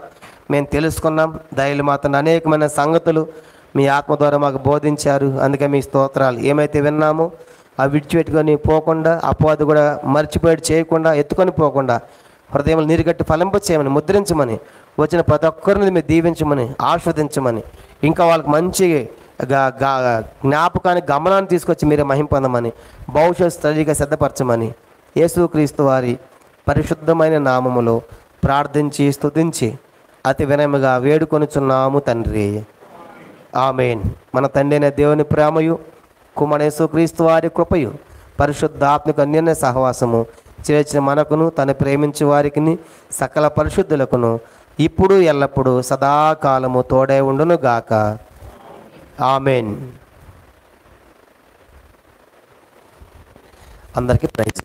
[SPEAKER 2] మేము తెలుసుకున్నాం. దయలు మాత్రం అనేకమైన సంగతులు మీ ఆత్మ ద్వారా మాకు బోధించారు. అందుకే మీ స్తోత్రాలు. ఏమైతే విన్నామో అవి విడిచిపెట్టుకొని పోకుండా, అపవాదు కూడా మర్చిపోయి చేయకుండా, ఎత్తుకొని పోకుండా హృదయంలో నీరుగట్టి ఫలింప చేయమని, ముద్రించమని, వచ్చిన ప్రతి ఒక్కరిని మీరు దీవించమని, ఆస్వాదించమని, ఇంకా వాళ్ళకి మంచి జ్ఞాపకాన్ని, గమనాన్ని తీసుకొచ్చి మీరే మహిమ పొందమని, భవిష్యత్ స్థితిగా సిద్ధపరచమని యేసుక్రీస్తు వారి పరిశుద్ధమైన నామములో ప్రార్థించి స్తుతించి అతి వినయముగా వేడుకొనుచున్నాము తండ్రి. ఆమేన్. మన తండ్రి అయిన దేవుని ప్రేమయు, కుమారుడైన యేసుక్రీస్తు వారి కృపయు, పరిశుద్ధాత్మక అన్యోన్య సహవాసము చేర్చిన మనకును, తను ప్రేమించే వారికి సకల పరిశుద్ధులకును ఇప్పుడు ఎల్లప్పుడూ సదాకాలము తోడై ఉండును గాక. ఆమేన్. అందరికీ ప్రైజ్.